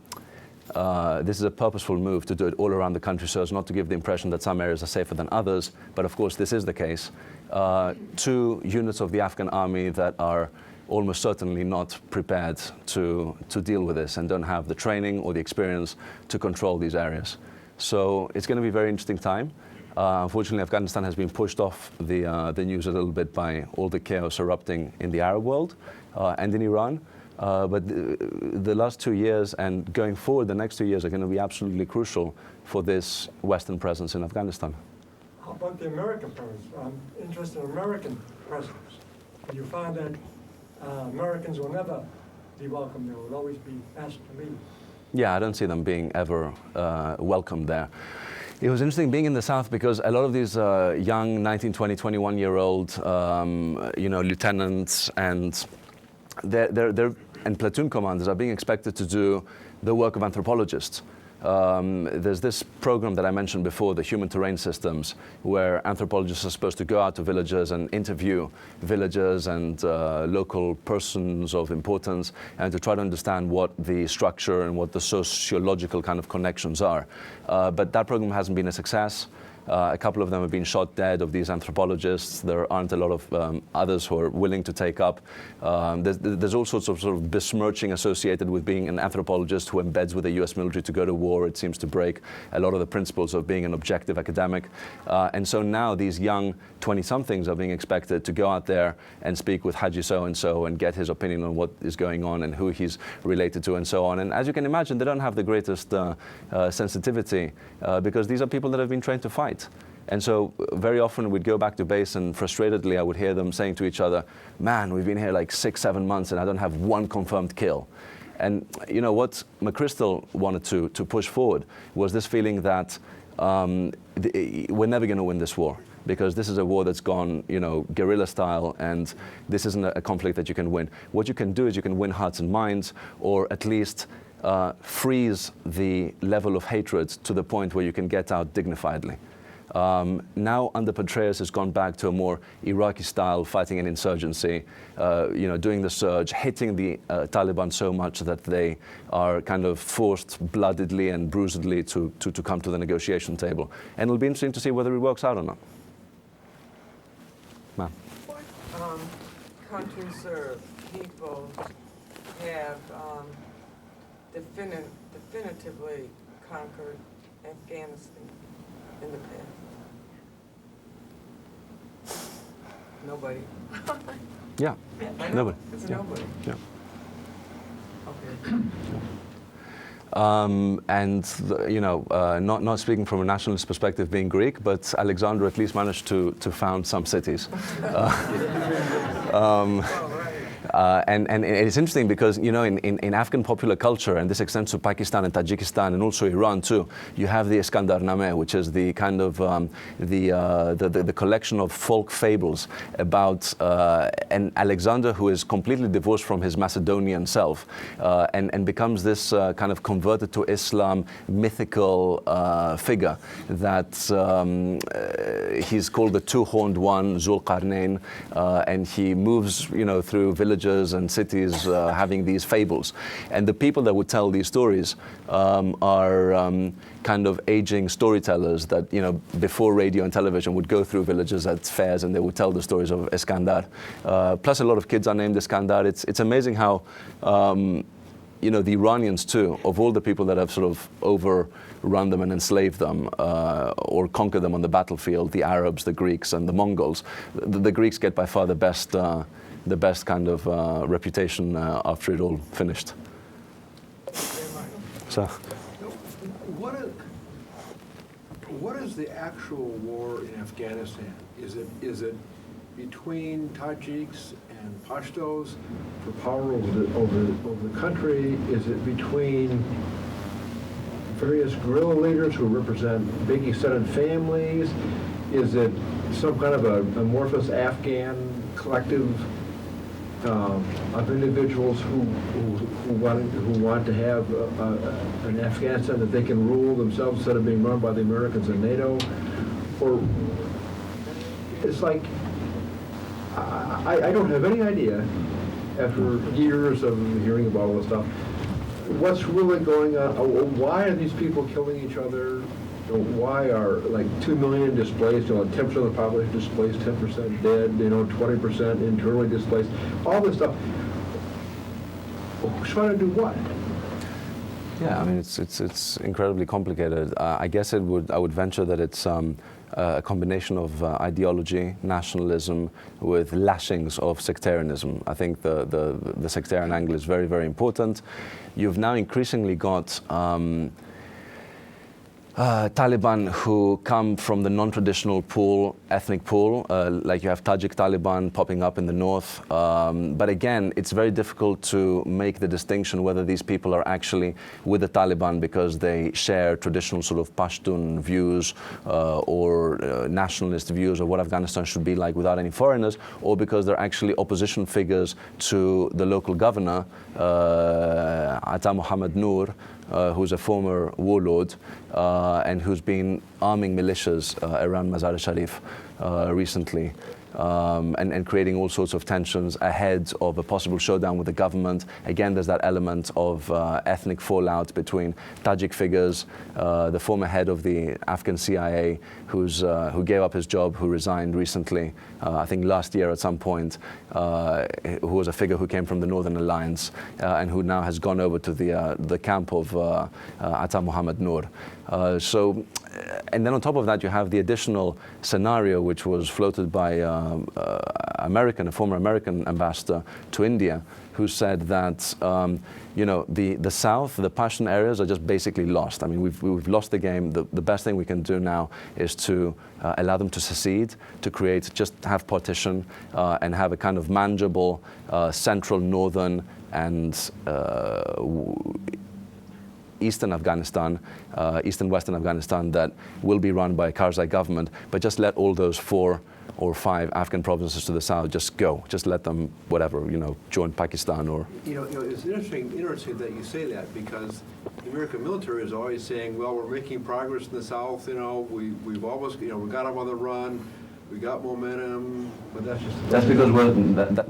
purposeful move to do it all around the country so as not to give the impression that some areas are safer than others. But of course, this is the case. 2 units of the Afghan army that are almost certainly not prepared to deal with this and don't have the training or the experience to control these areas. So it's going to be a very interesting time. Unfortunately, Afghanistan has been pushed off the news a little bit by all the chaos erupting in the Arab world and in Iran. But the last 2 years and going forward, the next 2 years are going to be absolutely crucial for this Western presence in Afghanistan. How about the American presence? I'm interested in American presence. Do you find that Americans will never be welcome? They will always be asked to leave. Yeah, I don't see them being ever welcomed there. It was interesting being in the South because a lot of these young 19, 20, 21-year-old lieutenants and and platoon commanders are being expected to do the work of anthropologists. There's this program that I mentioned before, the Human Terrain Systems, where anthropologists are supposed to go out to villages and interview villagers and local persons of importance and to try to understand what the structure and what the sociological kind of connections are. But that program hasn't been a success. A couple of them have been shot dead of these anthropologists. There aren't a lot of others who are willing to take up. There's all sorts of besmirching associated with being an anthropologist who embeds with the US military to go to war. It seems to break a lot of the principles of being an objective academic. And so now these young 20-somethings are being expected to go out there and speak with Haji so-and-so and get his opinion on what is going on and who he's related to and so on. And as you can imagine, they don't have the greatest sensitivity because these are people that have been trained to fight. fight. And so very often we'd go back to base and frustratedly I would hear them saying to each other, man, we've been here like 6-7 months and I don't have one confirmed kill. And you know what McChrystal wanted to push forward was this feeling that we're never going to win this war, because this is a war that's gone, you know, guerrilla style, and this isn't a conflict that you can win. What you can do is you can win hearts and minds, or at least freeze the level of hatred to the point where you can get out dignifiedly. Now, under Petraeus, has gone back to a more Iraqi-style fighting an insurgency, you know, doing the surge, hitting the Taliban so much that they are kind of forced bloodedly and bruisedly to come to the negotiation table. And it'll be interesting to see whether it works out or not. Ma'am. What countries or people have definitively conquered Afghanistan in the past? Nobody. Yeah, I know. nobody. It's a Yeah. nobody. Yeah. Okay. You know, not speaking from a nationalist perspective, being Greek, but Alexander at least managed to found some cities. And it's interesting because, you know, in Afghan popular culture, and this extends to Pakistan and Tajikistan and also Iran too, you have the Iskander Nameh, which is the kind of the collection of folk fables about an Alexander who is completely divorced from his Macedonian self and becomes this kind of converted to Islam mythical figure that he's called the two-horned one, Zulqarnain, and he moves, you know, through villages and cities having these fables. And the people that would tell these stories are kind of aging storytellers that, you know, before radio and television would go through villages at fairs and they would tell the stories of Iskander. Plus a lot of kids are named Iskander. It's amazing how, you know, the Iranians too, of all the people that have sort of overrun them and enslaved them or conquered them on the battlefield, the Arabs, the Greeks and the Mongols, the Greeks get by far the best kind of reputation after it all finished. So, what is the actual war in Afghanistan? Is it between Tajiks and Pashtos for power over the country? Is it between various guerrilla leaders who represent big extended families? Is it some kind of a amorphous Afghan collective of individuals who want to have an Afghanistan that they can rule themselves instead of being run by the Americans and NATO? Or it's like, I don't have any idea, after years of hearing about all this stuff, what's really going on. Why are these people killing each other? Why are like 2 million displaced, you know, 10% of the population displaced, 10% dead, you know, 20% internally displaced, all this stuff. Who's trying to do what? yeah, I mean, it's incredibly complicated. I guess I would venture that it's a combination of ideology, nationalism, with lashings of sectarianism. I think the sectarian angle is very, very important. You've now increasingly got Taliban who come from the non-traditional pool, ethnic pool, like you have Tajik Taliban popping up in the north. But again, it's very difficult to make the distinction whether these people are actually with the Taliban because they share traditional sort of Pashtun views or nationalist views of what Afghanistan should be like without any foreigners, or because they're actually opposition figures to the local governor, Ata Mohammed Noor, who's a former warlord and who's been arming militias around Mazar-e-Sharif recently and creating all sorts of tensions ahead of a possible showdown with the government. Again, there's that element of ethnic fallout between Tajik figures, the former head of the Afghan CIA who gave up his job, who resigned recently, I think last year at some point, who was a figure who came from the Northern Alliance and who now has gone over to the camp of Ata Mohammed Noor. And then on top of that, you have the additional scenario which was floated by a former American ambassador to India, who said that the South, the Pashtun areas are just basically lost. I mean, we've lost the game. The best thing we can do now is to allow them to secede, to have partition, and have a kind of manageable central, northern, and eastern Afghanistan, eastern western Afghanistan that will be run by a Karzai government, but just let all those 4 or 5 Afghan provinces to the south just go. Just let them, whatever, join Pakistan or... It's interesting that you say that, because the American military is always saying, well, we're making progress in the south, we've almost, we got them on the run, we got momentum, but that's just...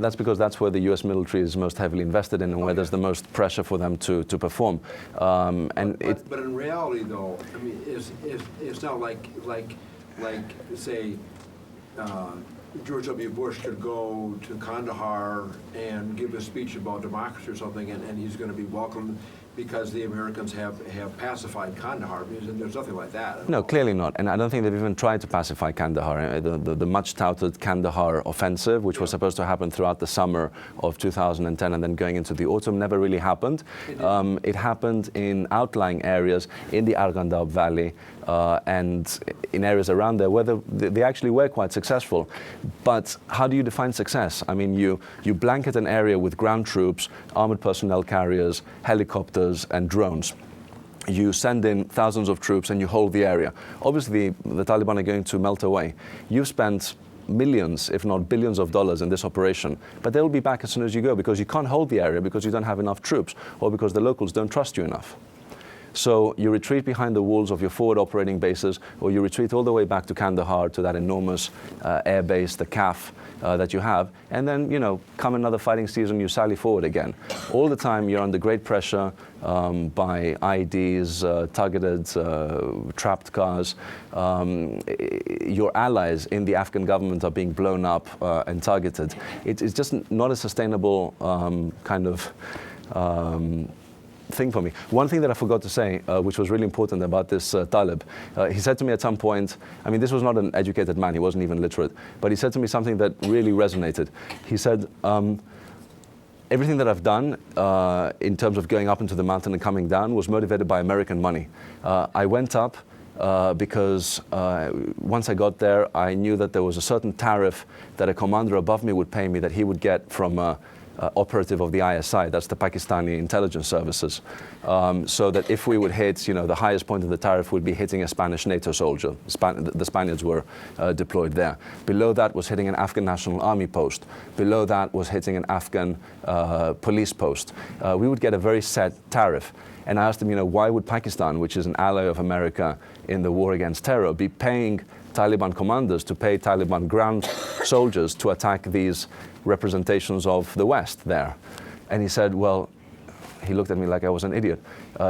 That's because that's where the U.S. military is most heavily invested in, and where there's the most pressure for them to perform. But in reality, though, I mean, it's not like say, George W. Bush could go to Kandahar and give a speech about democracy or something, and he's going to be welcomed because the Americans have pacified Kandahar. There's nothing like that. No, clearly not. And I don't think they've even tried to pacify Kandahar. The much-touted Kandahar offensive, which was supposed to happen throughout the summer of 2010 and then going into the autumn, never really happened. It happened in outlying areas in the Arghandab Valley and in areas around there where they actually were quite successful. But how do you define success? I mean, you blanket an area with ground troops, armored personnel carriers, helicopters, and drones. You send in thousands of troops and you hold the area. Obviously, the Taliban are going to melt away. You've spent millions, if not billions of dollars in this operation, but they'll be back as soon as you go, because you can't hold the area because you don't have enough troops, or because the locals don't trust you enough. So you retreat behind the walls of your forward operating bases, or you retreat all the way back to Kandahar, to that enormous air base, the CAF, that you have, and then, come another fighting season, you sally forward again. All the time you're under great pressure by IEDs, targeted, trapped cars. Your allies in the Afghan government are being blown up and targeted. It's just not a sustainable kind of thing for me. One thing that I forgot to say, which was really important about this Talib, he said to me at some point, I mean, this was not an educated man, he wasn't even literate, but he said to me something that really resonated. He said, everything that I've done in terms of going up into the mountain and coming down was motivated by American money. I went up because once I got there, I knew that there was a certain tariff that a commander above me would pay me that he would get from operative of the ISI, that's the Pakistani intelligence services, so that if we would hit, the highest point of the tariff would be hitting a Spanish NATO soldier. The Spaniards were deployed there. Below that was hitting an Afghan National Army post. Below that was hitting an Afghan police post. We would get a very set tariff. And I asked him, why would Pakistan, which is an ally of America in the war against terror, be paying Taliban commanders to pay Taliban ground soldiers to attack these representations of the West there? And he said, well, he looked at me like I was an idiot.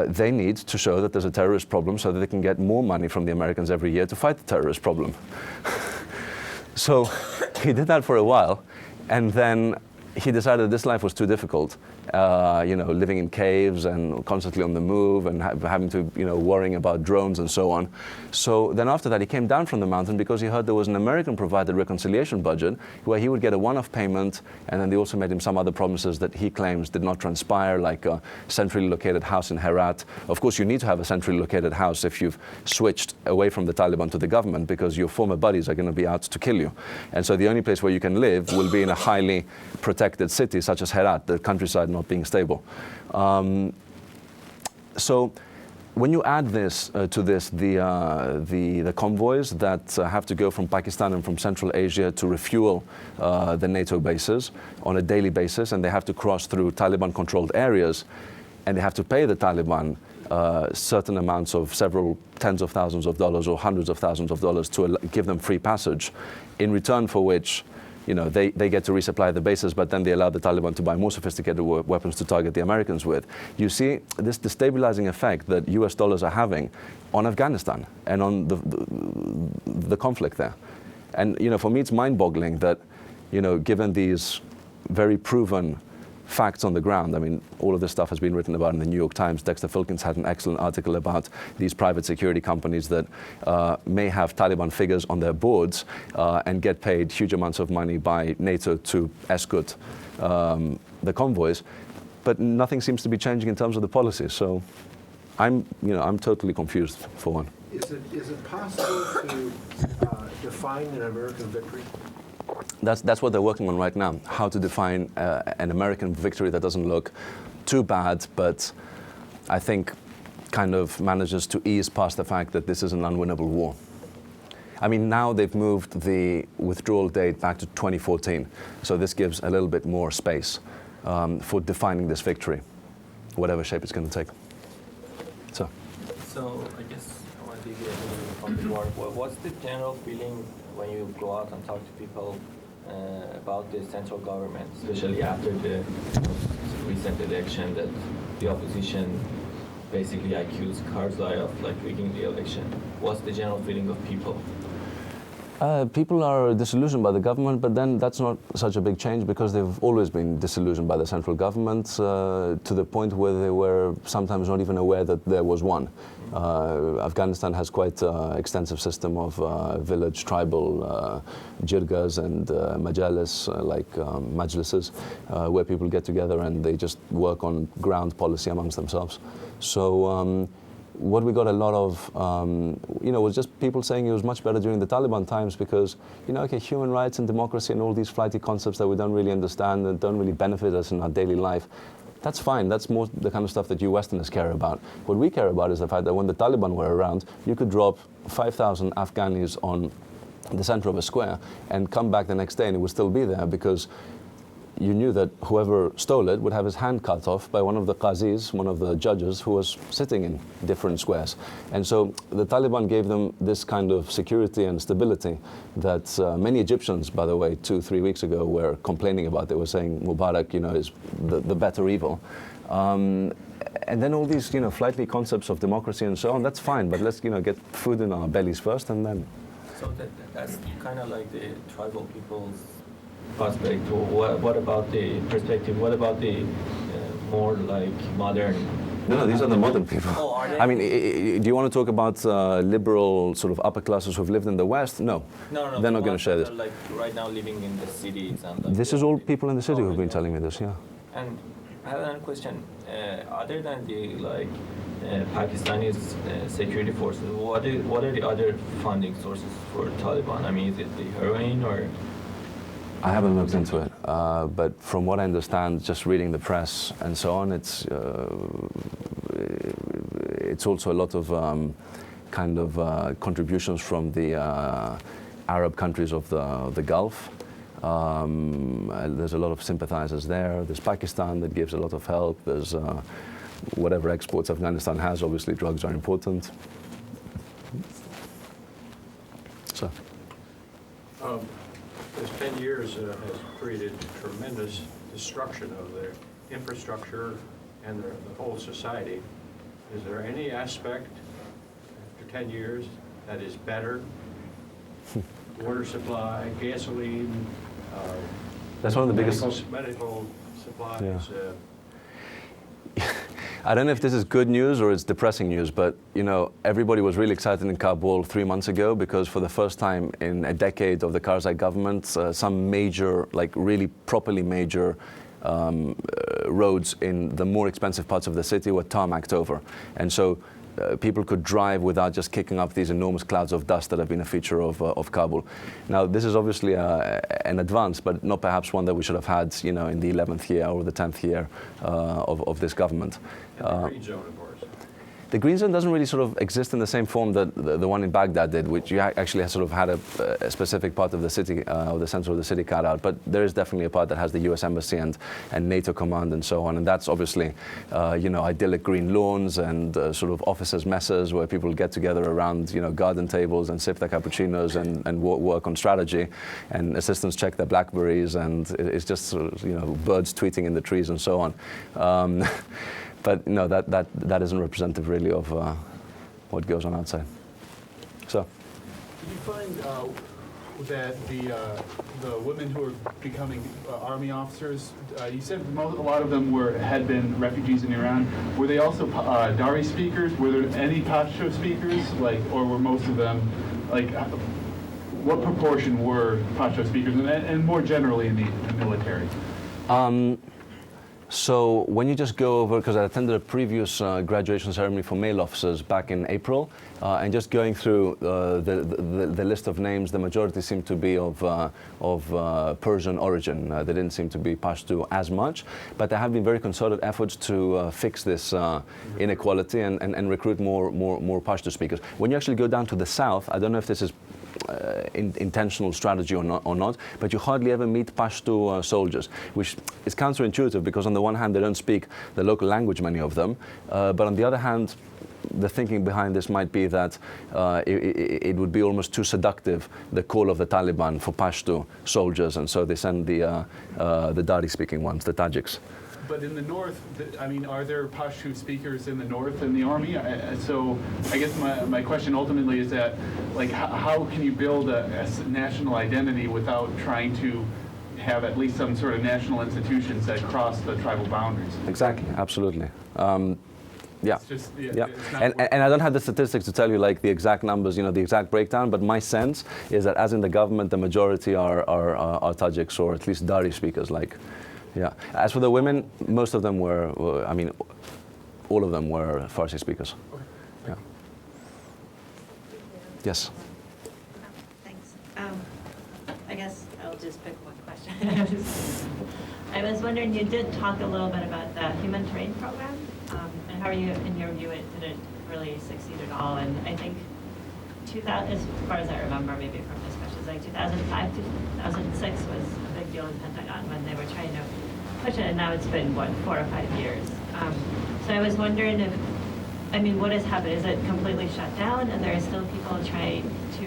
They need to show that there's a terrorist problem so that they can get more money from the Americans every year to fight the terrorist problem. So he did that for a while, and then he decided this life was too difficult. Living in caves and constantly on the move and having to, worrying about drones and so on. So then after that, he came down from the mountain because he heard there was an American-provided reconciliation budget where he would get a one-off payment, and then they also made him some other promises that he claims did not transpire, like a centrally located house in Herat. Of course, you need to have a centrally located house if you've switched away from the Taliban to the government, because your former buddies are going to be out to kill you. And so the only place where you can live will be in a highly protected city such as Herat, the countryside not being stable. So when you add this to this, the convoys that have to go from Pakistan and from Central Asia to refuel the NATO bases on a daily basis, and they have to cross through Taliban-controlled areas, and they have to pay the Taliban certain amounts of several tens of thousands of dollars or hundreds of thousands of dollars to give them free passage, in return for which they get to resupply the bases, but then they allow the Taliban to buy more sophisticated weapons to target the Americans with. You see this destabilizing effect that US dollars are having on Afghanistan and on the conflict there. And, for me, it's mind-boggling that, given these very proven facts on the ground. I mean, all of this stuff has been written about in the New York Times. Dexter Filkins had an excellent article about these private security companies that may have Taliban figures on their boards and get paid huge amounts of money by NATO to escort the convoys. But nothing seems to be changing in terms of the policy. So I'm totally confused for one. Is it possible to define an American victory? That's what they're working on right now, how to define an American victory that doesn't look too bad, but I think kind of manages to ease past the fact that this is an unwinnable war. I mean, now they've moved the withdrawal date back to 2014, so this gives a little bit more space for defining this victory, whatever shape it's going to take. So I guess I want to dig from the war. What's the general feeling when you go out and talk to people about the central government, especially after the recent election, that the opposition basically accused Karzai of rigging the election? What's the general feeling of people? People are disillusioned by the government, but then that's not such a big change because they've always been disillusioned by the central government to the point where they were sometimes not even aware that there was one. Afghanistan has quite an extensive system of village tribal jirgas and majalis, majlises, where people get together and they just work on ground policy amongst themselves. So what we got a lot of, was just people saying it was much better during the Taliban times because, okay, human rights and democracy and all these flighty concepts that we don't really understand and don't really benefit us in our daily life, that's fine. That's more the kind of stuff that you Westerners care about. What we care about is the fact that when the Taliban were around, you could drop 5,000 Afghanis on the center of a square and come back the next day and it would still be there because you knew that whoever stole it would have his hand cut off by one of the qazis, one of the judges who was sitting in different squares. And so the Taliban gave them this kind of security and stability that many Egyptians, by the way, 2-3 weeks ago were complaining about. They were saying Mubarak, is the better evil. And then all these, flighty concepts of democracy and so on, that's fine, but let's, get food in our bellies first and then. So that's kind of like the tribal people's prospect. What about the perspective? What about the more modern? No, these are the modern people. Oh, are they? I mean, do you want to talk about liberal sort of upper classes who've lived in the West? No. No. They're not going to share this. Right now living in the cities and. This is all people in the city who've been telling me this, yeah. And I have another question. Other than the Pakistani's security forces, what are the other funding sources for Taliban? I mean, is it the heroin or? I haven't looked into it, but from what I understand, just reading the press and so on, it's also a lot of contributions from the Arab countries of the Gulf. There's a lot of sympathizers there. There's Pakistan that gives a lot of help. There's whatever exports Afghanistan has. Obviously, drugs are important. So. This 10 years has created tremendous destruction of the infrastructure and the whole society. Is there any aspect after 10 years that is better? Water supply, gasoline, that's one of the biggest medical supplies. Yeah. I don't know if this is good news or it's depressing news, but everybody was really excited in Kabul 3 months ago because for the first time in a decade of the Karzai government, some major, really properly major roads in the more expensive parts of the city were tarmacked over. And so people could drive without just kicking up these enormous clouds of dust that have been a feature of Kabul. Now, this is obviously an advance, but not perhaps one that we should have had, in the 11th year or the 10th year of this government. And the green zone, of course. The green zone doesn't really sort of exist in the same form that the one in Baghdad did, which you actually sort of had a specific part of the city, or the center of the city cut out. But there is definitely a part that has the US Embassy and NATO command and so on. And that's obviously, idyllic green lawns and sort of officers' messes where people get together around, garden tables and sip their cappuccinos and work on strategy. And assistants check their Blackberries and it's just sort of, birds tweeting in the trees and so on. But no, that isn't representative really of what goes on outside. So. Do you find that the women who are becoming army officers, you said a lot of them had been refugees in Iran. Were they also Dari speakers? Were there any Pashto speakers, or were most of them, what proportion were Pashto speakers, and more generally in the military? So when you just go over, because I attended a previous graduation ceremony for male officers back in April, and just going through the list of names, the majority seem to be of Persian origin. They didn't seem to be Pashto as much, but there have been very concerted efforts to fix this inequality and recruit more Pashto speakers. When you actually go down to the south, I don't know if this is intentional strategy or not, but you hardly ever meet Pashto soldiers, which is counterintuitive because on the one hand they don't speak the local language, many of them, but on the other hand the thinking behind this might be that it would be almost too seductive, the call of the Taliban for Pashto soldiers, and so they send the Dari speaking ones, the Tajiks. But in the north, are there Pashto speakers in the north in the army? So I guess my question ultimately is that, how can you build a national identity without trying to have at least some sort of national institutions that cross the tribal boundaries? Exactly, absolutely. Yeah. It's just, Yeah, it's and I don't have the statistics to tell you the exact numbers, the exact breakdown, but my sense is that as in the government, the majority are Tajiks, or at least Dari speakers, Yeah. As for the women, most of them were, all of them were Farsi speakers. Okay. Yeah. Yes. Thanks. I guess I'll just pick one question. I was wondering, you did talk a little bit about the human terrain program, and how you, in your view, it didn't really succeed at all. And I think, as far as I remember, maybe from discussions, 2005 to 2006 was a big deal in Pentagon when they were trying to push it, and now it's been, 4 or 5 years. So I was wondering what has happened? Is it completely shut down, and there are still people trying to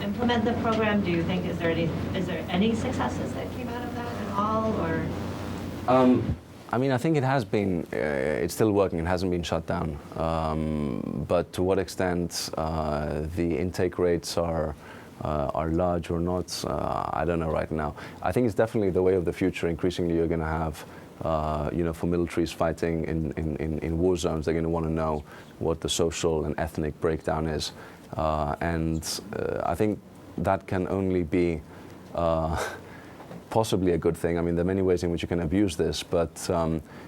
implement the program? Do you think, is there any successes that came out of that at all, or? I think it has been, it's still working, it hasn't been shut down. But to what extent the intake rates are large or not, I don't know right now. I think it's definitely the way of the future. Increasingly you're going to have, for militaries fighting in war zones, they're going to want to know what the social and ethnic breakdown is. And I think that can only be possibly a good thing. There are many ways in which you can abuse this, but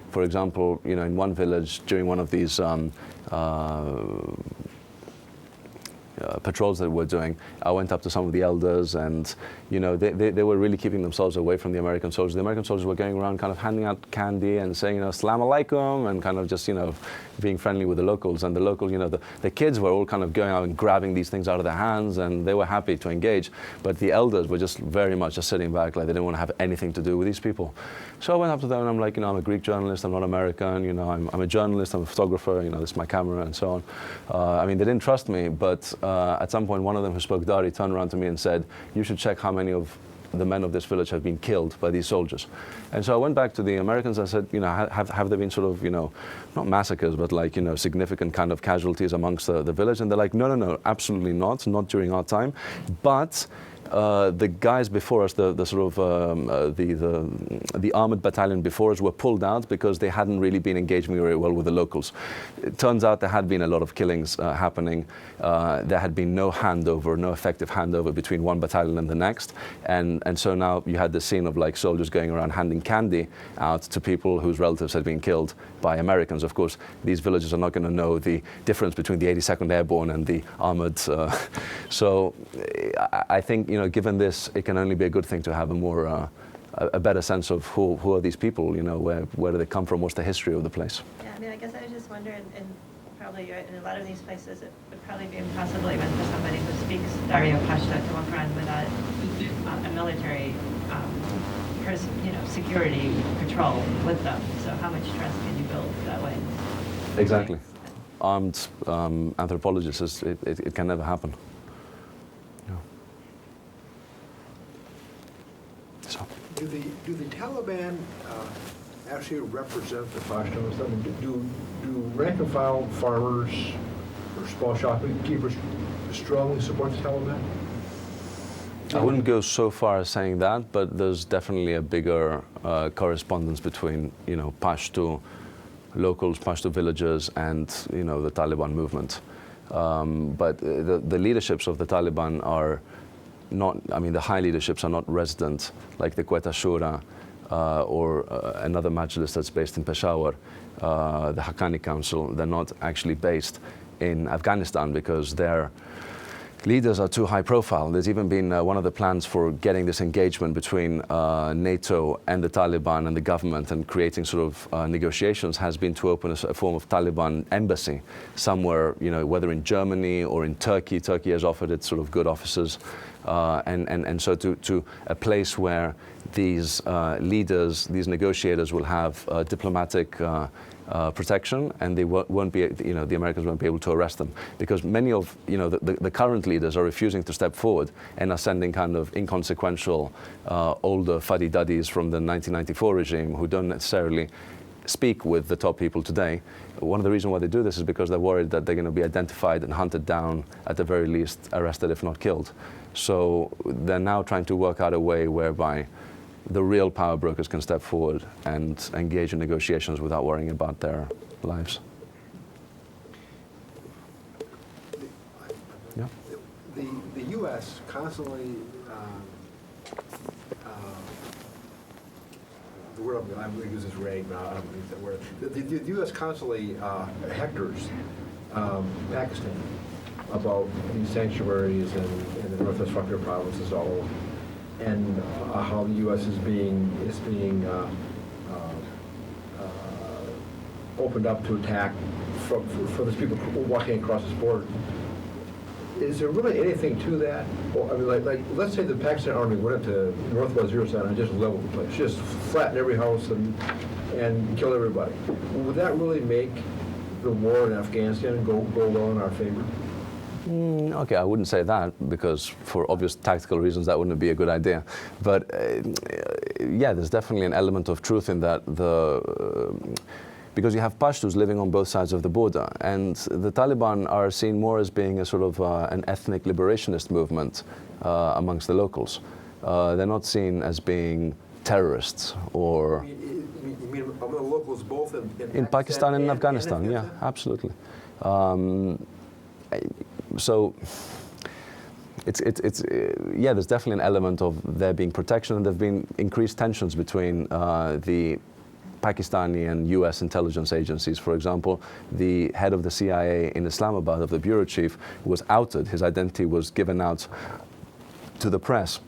for example, in one village during one of these patrols that we're doing, I went up to some of the elders, and they were really keeping themselves away from the American soldiers. The American soldiers were going around kind of handing out candy and saying, "Assalamu alaikum," and kind of just, being friendly with the locals. And the locals, the kids were all kind of going out and grabbing these things out of their hands, and they were happy to engage. But the elders were just very much just sitting back, like they didn't want to have anything to do with these people. So I went up to them and I'm like, I'm a Greek journalist, I'm not American, I'm a journalist, I'm a photographer, this is my camera and so on. They didn't trust me, but at some point one of them who spoke Dari turned around to me and said, "You should check how many of the men of this village have been killed by these soldiers." And so I went back to the Americans and said, have there been sort of, not massacres, but significant kind of casualties amongst the village? And they're like, no, absolutely not during our time. But the guys before us, the armored battalion before us, were pulled out because they hadn't really been engaging very well with the locals. It turns out there had been a lot of killings happening. There had been no effective handover between one battalion and the next. And so now you had the scene of soldiers going around handing candy out to people whose relatives had been killed by Americans. Of course, these villagers are not going to know the difference between the 82nd Airborne and the armored. So I think, given this, it can only be a good thing to have a better sense of who are these people, where do they come from, what's the history of the place. Yeah, I guess I was just wondering, and probably in a lot of these places, it would probably be impossible even for somebody who speaks Dari or Pashto to walk around without a military security patrol with them. So how much trust can you build that way? Exactly. Armed anthropologists, it can never happen. So. Do the Taliban actually represent the Pashtuns? Do rank and file farmers or small shopkeepers strongly support the Taliban? I wouldn't go so far as saying that, but there's definitely a bigger correspondence between, Pashto locals, Pashto villagers, and, the Taliban movement. But the leaderships of the Taliban are not, the high leaderships are not resident, like the Quetta Shura or another majlis that's based in Peshawar, the Haqqani Council. They're not actually based in Afghanistan because their leaders are too high profile. There's even been one of the plans for getting this engagement between NATO and the Taliban and the government and creating sort of negotiations has been to open a form of Taliban embassy somewhere, whether in Germany or in Turkey. Turkey has offered its sort of good officers. And so to a place where these leaders, these negotiators will have diplomatic protection, and they won't be, the Americans won't be able to arrest them, because many of, the current leaders are refusing to step forward and are sending kind of inconsequential older fuddy-duddies from the 1994 regime who don't necessarily speak with the top people today. One of the reasons why they do this is because they're worried that they're going to be identified and hunted down, at the very least arrested if not killed. So they're now trying to work out a way whereby the real power brokers can step forward and engage in negotiations without worrying about their lives. Yeah. The U.S. constantly, the word I'm going to use is rag, but I don't use that word. The U.S. constantly hectors Pakistan about these sanctuaries and the Northwest Frontier provinces all over, and how the U.S. is being opened up to attack for those people walking across this border. Is there really anything to that? Or, like let's say the Pakistan army went into northwest Jerusalem and just leveled the place, just flattened every house and killed everybody. Would that really make the war in Afghanistan go well in our favor? Okay, I wouldn't say that, because for obvious tactical reasons that wouldn't be a good idea. But yeah, there's definitely an element of truth in that. Because you have Pashtus living on both sides of the border, and the Taliban are seen more as being a sort of an ethnic liberationist movement amongst the locals. They're not seen as being terrorists or... You mean among the locals both in Pakistan and Afghanistan? Yeah, absolutely. So yeah, there's definitely an element of there being protection, and there have been increased tensions between the Pakistani and US intelligence agencies. For example, the head of the CIA in Islamabad, of the bureau chief, was outed. His identity was given out to the press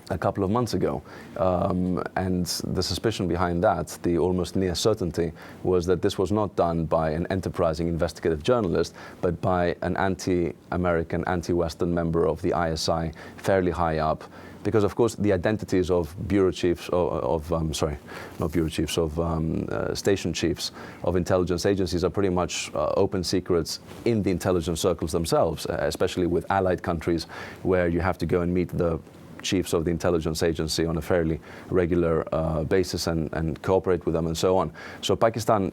a couple of months ago. And the suspicion behind that, the almost near certainty, was that this was not done by an enterprising investigative journalist, but by an anti-American, anti-Western member of the ISI, fairly high up. Because, of course, the identities of bureau chiefs, station chiefs of intelligence agencies are pretty much open secrets in the intelligence circles themselves, especially with allied countries, where you have to go and meet the chiefs of the intelligence agency on a fairly regular basis and cooperate with them and so on. So Pakistan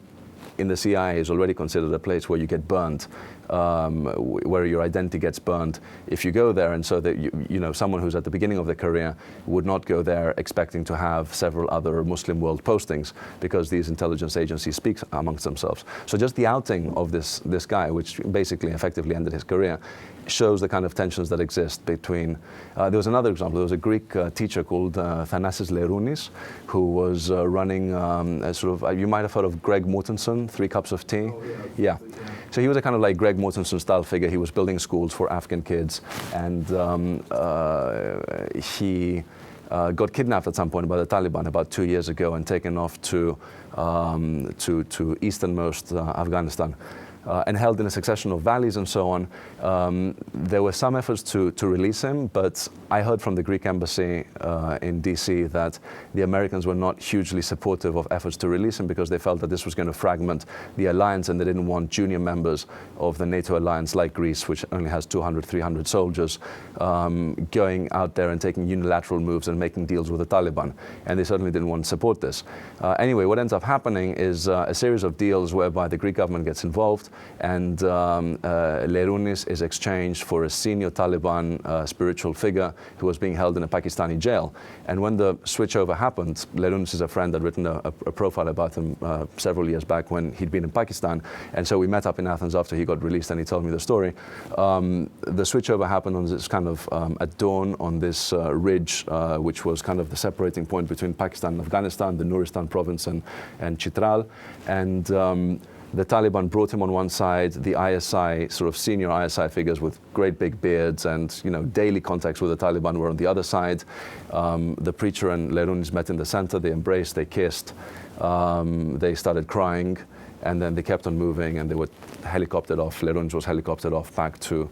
in the CIA is already considered a place where you get burned, where your identity gets burned if you go there, and so that you know, someone who's at the beginning of their career would not go there expecting to have several other Muslim world postings, because these intelligence agencies speak amongst themselves. So just the outing of this guy, which basically effectively ended his career, shows the kind of tensions that exist between... there was another example. There was a Greek teacher called Athanasiadis, who was running a sort of... you might have heard of Greg Mortensen, 3 Cups of Tea. Oh, yeah. Yeah. So he was a kind of like Greg Mortensen style figure. He was building schools for Afghan kids, and he got kidnapped at some point by the Taliban about 2 years ago and taken off to easternmost Afghanistan. And held in a succession of valleys and so on. There were some efforts to release him, but I heard from the Greek embassy in DC that the Americans were not hugely supportive of efforts to release him, because they felt that this was going to fragment the alliance, and they didn't want junior members of the NATO alliance like Greece, which only has 200, 300 soldiers, going out there and taking unilateral moves and making deals with the Taliban. And they certainly didn't want to support this. Anyway, what ends up happening is a series of deals whereby the Greek government gets involved. and Leirunis is exchanged for a senior Taliban spiritual figure who was being held in a Pakistani jail. And when the switchover happened, Leirunis is a friend. I'd written a profile about him several years back when he'd been in Pakistan, and so we met up in Athens after he got released, and he told me the story. The switchover happened on this kind of at dawn on this ridge, which was kind of the separating point between Pakistan and Afghanistan, the Nuristan province and Chitral. And the Taliban brought him on one side, the ISI, sort of senior ISI figures with great big beards and, you know, daily contacts with the Taliban were on the other side. The preacher and Leirunis met in the center, they embraced, they kissed, they started crying, and then they kept on moving, and they were helicoptered off. Leirunis was helicoptered off back to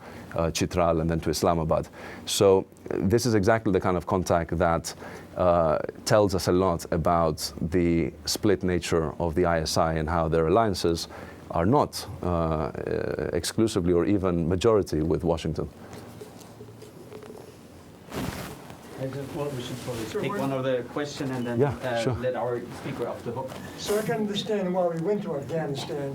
Chitral and then to Islamabad. So this is exactly the kind of contact that tells us a lot about the split nature of the ISI and how their alliances are not exclusively or even majority with Washington. Well, we should probably So take we're- one other question and then Sure. let our speaker off the hook. So I can understand why we went to Afghanistan,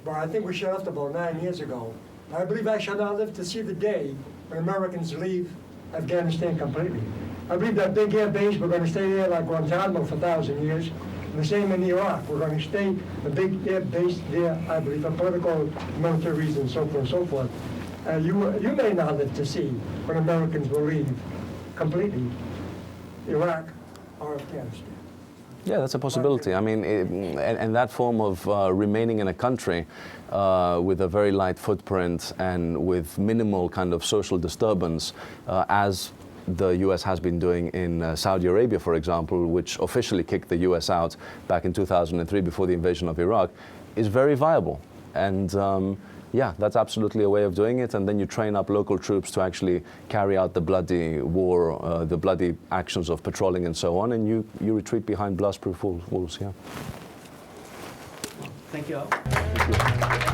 but I think we should have left about 9 years ago. I believe I shall not live to see the day when Americans leave Afghanistan completely. I believe that big air base, we're going to stay there like Guantanamo for 1,000 years. And the same in Iraq. We're going to stay the big air base there, I believe, for political, military reasons, so forth and so forth. You may not live to see when Americans will leave completely Iraq or Afghanistan. Yeah, that's a possibility. I mean, and that form of remaining in a country with a very light footprint and with minimal kind of social disturbance, as the US has been doing in Saudi Arabia, for example, which officially kicked the US out back in 2003 before the invasion of Iraq, is very viable. And yeah, that's absolutely a way of doing it. And then you train up local troops to actually carry out the bloody war, the bloody actions of patrolling and so on, and you retreat behind blast-proof walls, yeah. Thank you all. Thank you.